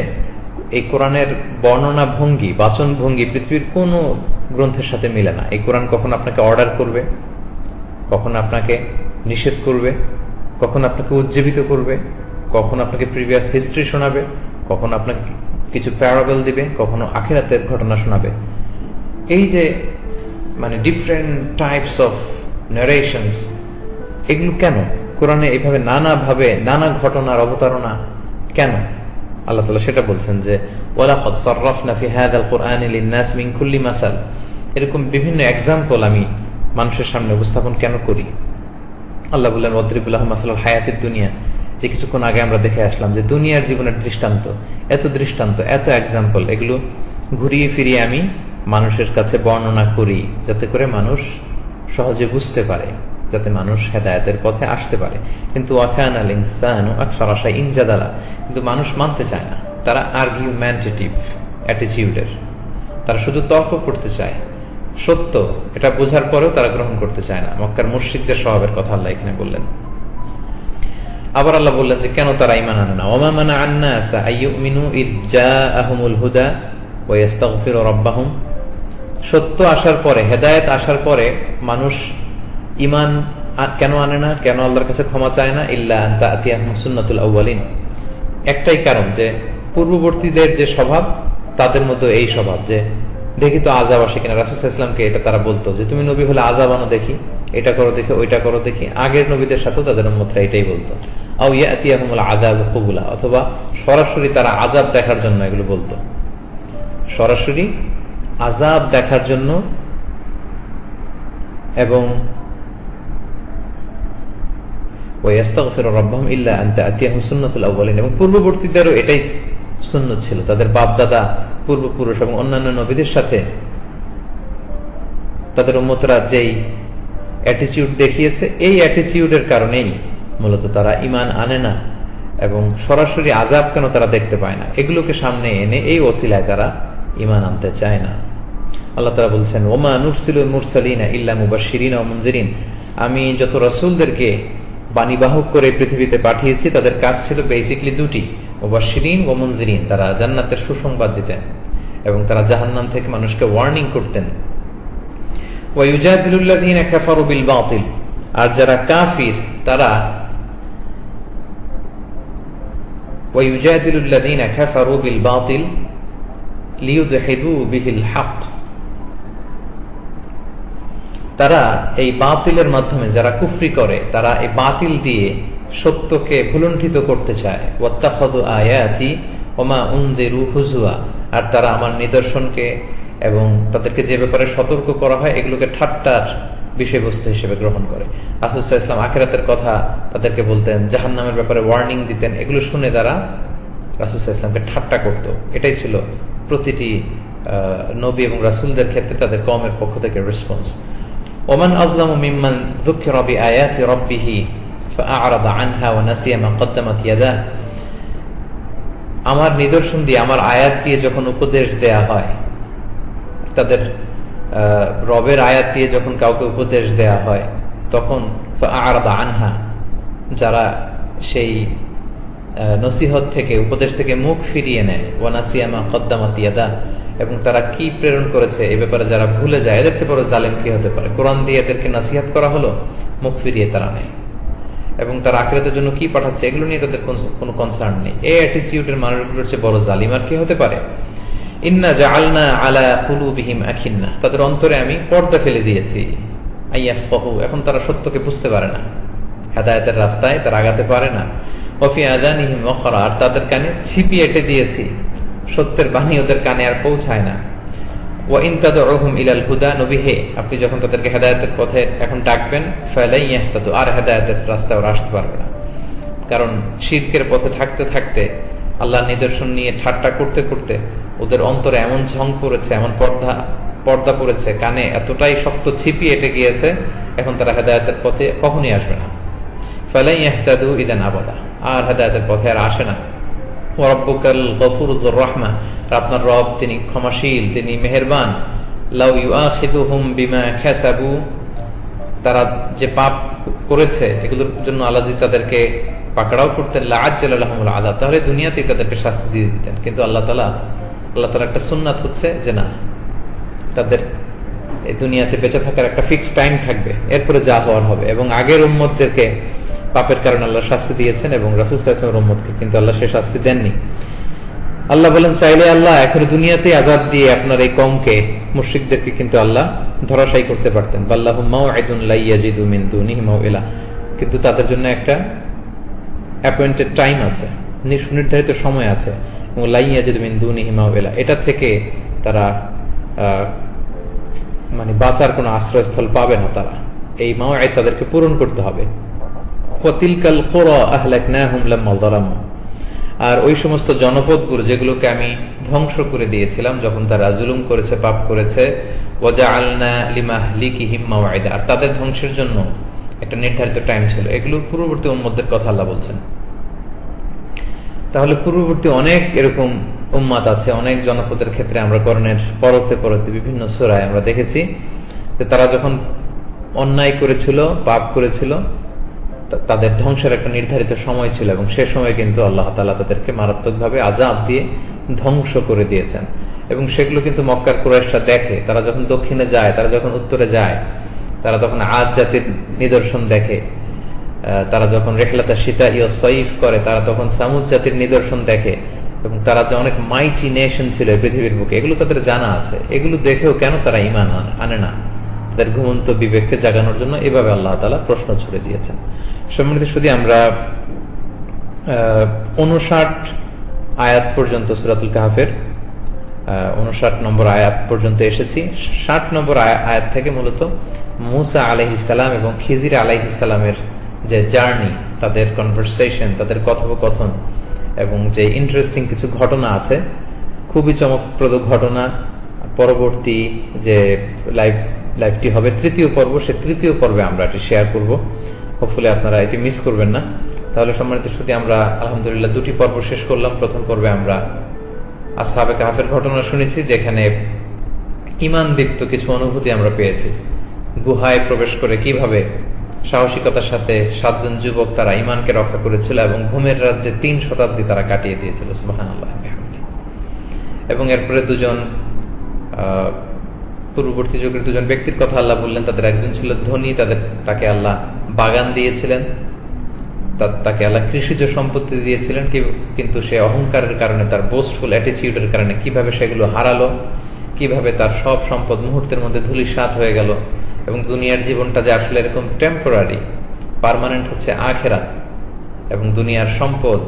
এই কোরআনের বর্ণনা ভঙ্গি, বাচন ভঙ্গি পৃথিবীর কোন গ্রন্থের সাথে মিলে না। এই কোরআন কখন আপনাকে অর্ডার করবে, কখন আপনাকে নিষেধ করবে, কখন আপনাকে উজ্জীবিত করবে, কখন আপনাকে প্রিভিয়াস হিস্ট্রি শোনাবে, কখন আপনাকে কিছু প্যারাবল দিবে, কখনো আখিরাতের ঘটনা শোনাবে। এই যে মানে ডিফারেন্ট টাইপস অফ নারেশনস, এগুলো কেন কোরআনে এইভাবে নানাভাবে নানা ঘটনার অবতারণা কেন? আল্লাহ তাআলা সেটা বলছেন যে ওয়ালাকাদ সাররাফনা ফি হাযাল কুরআনি লিন-নাস মিন কুল্লি মাসাল, এরকম বিভিন্ন এক্সাম্পল আমি মানুষের সামনে উপস্থাপন কেন করি? আল্লাহ বললেন ওয়াদরিবু লাহুম মাসালাল হায়াতিদ দুনিয়া, যে কিছুক্ষণ আগে আমরা দেখে আসলাম যে দুনিয়ার জীবনের দৃষ্টান্ত, এত এক্সাম্পল, এগুলো ঘুরিয়ে ফিরিয়ে আমি মানুষের কাছে বর্ণনা করি, যাতে করে মানুষ সহজে বুঝতে পারে, যাতে মানুষ হেদায়েতের পথে আসতে পারে। কিন্তু ওয়াকানাল ইনসানু আকসারা শাইইন জাদালা, কিন্তু মানুষ মানতে চায় না। তারা আর্গুমেন্টেটিভ অ্যাটিটিউডের, তারা শুধু তর্ক করতে চায়। সত্য এটা বোঝার পরেও তারা গ্রহণ করতে চায় না। মক্কার মুশরিকদের স্বভাবের কথা আল্লাহ এখানে বললেন। আবার আল্লাহ বললেন যে কেন তারা ঈমান আনে না। ওমা মানাআন নাসা আইয়ুমিনু ইয জাআহুমুল হুদা ওয়া ইস্তাগফিরু রাব্বাহুম, সত্য আসার পরে, হেদায়েত আসার পরে মানুষ ঈমান কেন আনে না, কেন আল্লাহর কাছে ক্ষমা চায় না? ইল্লা আন তা'তিয়াহুম সুন্নাতুল আউয়ালিন, একটাই কারণ যে পূর্ববর্তীদের যে স্বভাব, তাদের মধ্যে এই স্বভাব যে দেখি তো আযাব আসে কিনা। রাসূল সাল্লাল্লাহু আলাইহি ওয়াসাল্লামকে এটা তারা বলতো যে তুমি নবী হলে আযাব আনো দেখি, এটা করো দেখি, ওইটা করো দেখি। আগের নবীদের সাথেও তাদের উম্মতরা এটাই বলতো। আও ইয়াতিয়াহুমুল আযাবু কুবুলা, অথবা সরাসরি তারা আযাব দেখার জন্য এগুলো বলতো, সরাসরি আযাব দেখার জন্য। এবং ওয়াস্তাগফিরু রাব্বাহুম ইল্লা আন তা'তিয়াহুম সুন্নাতুল আউয়ালিন, এবং পূর্ববর্তীদেরও এটাই সুন্নাত ছিল। তাদের বাপ দাদা, পূর্বপুরুষ এবং অন্যান্য নবীদের সাথে তাদের উম্মতরা যেই অ্যাটিটিউড দেখিয়েছে, এই অ্যাটিটিউডের কারণেই মূলত তারা ঈমান আনে না এবং সরাসরি আযাব কেন তারা দেখতে পায় না, এগুলোকে সামনে এনে এই ওসিলায় তারা ঈমান আনতে চায় না। আল্লাহ তাআলা বলছেন, ওমা নুরসিলুল মুরসালিনা ইল্লা মুবাশশিরিনা ওয়া মুনজিরিন, আমি যত রাসূলদেরকে বাণীবাহক করে পৃথিবীতে পাঠিয়েছি তাদের কাজ ছিল বেসিক্যালি দুটি, মুবাশশিরিন ওয়া মুনজিরিন, তারা জান্নাতের সুসংবাদ দিতেন এবং তারা জাহান্নাম থেকে মানুষকে ওয়ার্নিং করতেন। ওয়া ইউজাদিলুল্লাযীনা কাফারু বিল বাতিল, আর যারা কাফির তারা ওয়া ইউজাদিলুল্লাযীনা কাফারু বিল বাতিল লিইউদহিদু বিহিল হক, তারা এই বাতিলের মাধ্যমে, যারা কুফরি করে তারা এই বাতিল দিয়ে সত্যকে ভুলুণ্ঠিত করতে চায়। ওয়াত্তাখাযু আয়াতি ওমা উনযিরু হুজুয়া, আর তারা আমার নিদর্শনকে এবং তাদেরকে যে ব্যাপারে সতর্ক করা হয় এগুলোকে ঠাট্টার বিষয়বস্তু হিসেবে গ্রহণ করে। রাসূল সাল্লাল্লাহু আলাইহি ওয়াসাল্লাম আখিরাতের কথা তাদেরকে বলতেন, জাহান্নামের ব্যাপারে ওয়ার্নিং দিতেন, এগুলো শুনে তারা রাসূল সাল্লাল্লাহু আলাইহি ওয়াসাল্লামকে ঠাট্টা করত। এটাই ছিল প্রতিটি নবী এবং রাসূলদের ক্ষেত্রে তাদের কওমের পক্ষ থেকে রেসপন্স। ওমান আযলামু মিম্মান যুকিরা বিআয়াতি রাব্বিহি ফাআরাদা আনহা ওয়া নাসিয়া মা কদ্দামাত ইয়াদাহু, আমার নিদর্শন দিয়ে, আমার আয়াত দিয়ে যখন উপদেশ দেয়া হয়, তাদের রবের আয়াত দিয়ে যখন কাউকে উপদেশ দেয়া হয় তখন ফাআরাদা আনহা, যারা সেই নসিহত থেকে, উপদেশ থেকে মুখ ফিরিয়ে নেয়, ওয়া নাসিয়া মা কদ্দামাত ইয়াদাহু, এবং তারা কি প্রেরণ করেছে এই ব্যাপারে যারা ভুলে যায়, এদের চেয়ে বড় জালেম কি হতে পারে। কোরআন দিয়ে এদেরকে নসিহত করা হলো, মুখ ফিরিয়ে তারা নেয়, এবং তারা আখিরাতের জন্য কি পাঠাচ্ছে এগুলো নিয়ে তাদের কোনো কনসার্ন নেই। এই অ্যাটিটিউডের মানুষগুলোর চেয়ে বড় জালিম আর কি হতে পারে। ইন্না জাআলনা আলা কুলুবিহিম আকিন্না, তাদের অন্তরে আমি পর্দা ফেলে দিয়েছি, আইয়াফকাহু, এখন তারা সত্যকে বুঝতে পারে না, হেদায়েতের রাস্তায় তারা আগাতে পারে না। ওয়াফি আযানিহিম ওয়াকরা, আর তাদের কানে ছিপি এঁটে দিয়েছি, সত্যের বাণী ওদের কানে আর পৌঁছায় না। ওয়া ইন তাদউহুম ইলাল হুদা, নবী হে, আপনি যখন তাদেরকে হেদায়েতের পথে এখন ডাকবেন, ফালাই ইয়াহতাদু, আর হেদায়েতের রাস্তায় ওরা আসতে পারবে না। কারণ শিরকের পথে থাকতে থাকতে, আল্লাহর নিদর্শন নিয়ে ঠাট্টা করতে করতে ওদের অন্তরে এমন ঝং পড়েছে, এমন পর্দা পড়েছে, কানে এতটাই শক্ত ছিপি এঁটে গিয়েছে, এখন তারা হেদায়েতের পথে কখনই আসবে না। ফালাই ইয়াহতাদু ইদান আবাদা, আর হেদায়েতের পথে আর আসে না। ওয়ারাব্বুকাল গফুরুর রাহমা, আপনার রব তিনি ক্ষমাশীল, তিনি মেহেরবান। লাউ ইউআখিযুহুম বিমা কাসাবু, তারা যে পাপ করেছে এগুলোর জন্য আল্লাহ যদি তাদেরকে পাকড়াও করতেন, লাআজ্জালা লাহুমুল আযাব, তাহলে দুনিয়াতেই তাদেরকে শাস্তি দিয়ে দিতেন। কিন্তু আল্লাহ তাআলা একটা সুন্নাত হচ্ছে যে না, তাদের এই দুনিয়াতে বেঁচে থাকার একটা ফিক্সড টাইম থাকবে, এরপরে যা হওয়ার হবে। এবং আগের উম্মতদেরকে পাপের কারণে আল্লাহ শাস্তি দিয়েছেন এবং রাসূল সাল্লাল্লাহু আলাইহি ওয়াসাল্লামের উম্মতকে কিন্তু আল্লাহ সে শাস্তি দেননি। আল্লাহ বলেন, চাইলে আল্লাহ এখন দুনিয়াতে আযাব দিয়ে আপনার এই কওমকে, মুশরিকদেরকে কিন্তু আল্লাহ ধরাশায়ী করতে পারতেন। বাল্লাহুম মাউইদুন লা ইয়াজিদু মিন দুনিহি মাউইলা, কিন্তু তাদের জন্য একটা অ্যাপয়েন্টেড টাইম আছে, নির্ধারিত সময় আছে, এবং লা ইয়াজিদু মিন দুনিহি মাউইলা, এটা থেকে তারা মানে বাঁচার কোনো আশ্রয়স্থল পাবে না। তারা এই মাউইদ তাদেরকে পূরণ করতে হবে। ওয়াতিলকাল কুরা আহলাকনাহুম লাম্মা যালামু, আর ওই সমস্ত জনপদগুলো যেগুলোকে আমি ধ্বংস করে দিয়েছিলাম যখন তারা জুলুম করেছে, পাপ করেছে। ওয়াজআলনা লিমাহলিকিহিম মাওঈদা, আর তাদের ধ্বংসের জন্য একটা নির্ধারিত টাইম ছিল। এগুলো পূর্ববর্তী উম্মতদের কথা আল্লাহ বলছেন। তাহলে পূর্ববর্তী অনেক এরকম উম্মাত আছে, অনেক জনপদের ক্ষেত্রে আমরা কোরআনের পরতে পরতে বিভিন্ন সূরায় আমরা দেখেছি যে তারা যখন অন্যায় করেছিল, পাপ করেছিল, তাদের ধ্বংসের একটা নির্ধারিত সময় ছিল, এবং সে সময় কিন্তু আল্লাহ তাআলা তাদেরকে মারাত্মকভাবে আযাব দিয়ে ধ্বংস করে দিয়েছেন। এবং সেগুলো কিন্তু মক্কার কুরাইশরা দেখে, তারা যখন দক্ষিণে যায়, তারা যখন উত্তরে যায়, তারা তখন আদ জাতির নিদর্শন দেখে, তারা যখন রিহলাতা শিতা ইয়া সাইফ করে, তারা তখন সামুদ জাতির নিদর্শন দেখে, এবং তারা যে অনেক মাইটি নেশন ছিল পৃথিবীর বুকে, এগুলো তাদের জানা আছে। এগুলো দেখেও কেন তারা ঈমান আনে না? তাদের ঘুমন্ত বিবেককে জাগানোর জন্য এভাবে আল্লাহ তাআলা প্রশ্ন ছুড়ে দিয়েছেন। সম্মানিত শুধু আমরা 59 আয়াত পর্যন্ত সূরাতুল কাহফের 59 নম্বর আয়াত পর্যন্ত এসেছি। 60 নম্বর আয়াত থেকে মূলত মূসা আলাইহিস সালাম এবং খিজির আলাইহিস সালামের যে জার্নি, তাদের কনভারসেশন, তাদের কথোপকথন এবং যে ইন্টারেস্টিং কিছু ঘটনা আছে, খুবই চমকপ্রদ ঘটনা। পরবর্তী যে লাইভটি হবে তৃতীয় পর্ব, সে তৃতীয় পর্বে আমরা এটি শেয়ার করব। হোপফুলি আপনারা এটি মিস করবেন না। তাহলে সম্মানিত শুধু আমরা আলহামদুলিল্লাহ 2টি পর্ব শেষ করলাম। প্রথম পর্বে আমরা আসহাবে কাহফের ঘটনা শুনেছি, যেখানে ঈমান দীপ্ত কিছু অনুভূতি আমরা পেয়েছি। গুহায় প্রবেশ করে কিভাবে সাহসিকতার সাথে 7 জন যুবক তারা ঈমানকে রক্ষা করেছিল এবং ঘুমের রাজ্যে 3 শতাব্দী তারা কাটিয়ে দিয়েছিল। সুবহানাল্লাহ। এবং এরপরে পূর্ববর্তী যুগের 2 জন ব্যক্তির কথা আল্লাহ বললেন। তাদের একজন ছিল ধনী, তাকে আল্লাহ বাগান দিয়েছিলেন, তাকে আল্লাহ কৃষিজ সম্পত্তি দিয়েছিলেন, কিন্তু সে অহংকারের কারণে, তার বোস্টফুল অ্যাটিটিউডের কারণে কিভাবে সেগুলো হারালো, কিভাবে তার সব সম্পদ মুহূর্তের মধ্যে ধূলিসাৎ হয়ে গেল। এবং দুনিয়ার জীবনটা যে আসলে এরকম টেম্পোরারি, পার্মানেন্ট হচ্ছে আখিরাত, এবং দুনিয়ার সম্পদ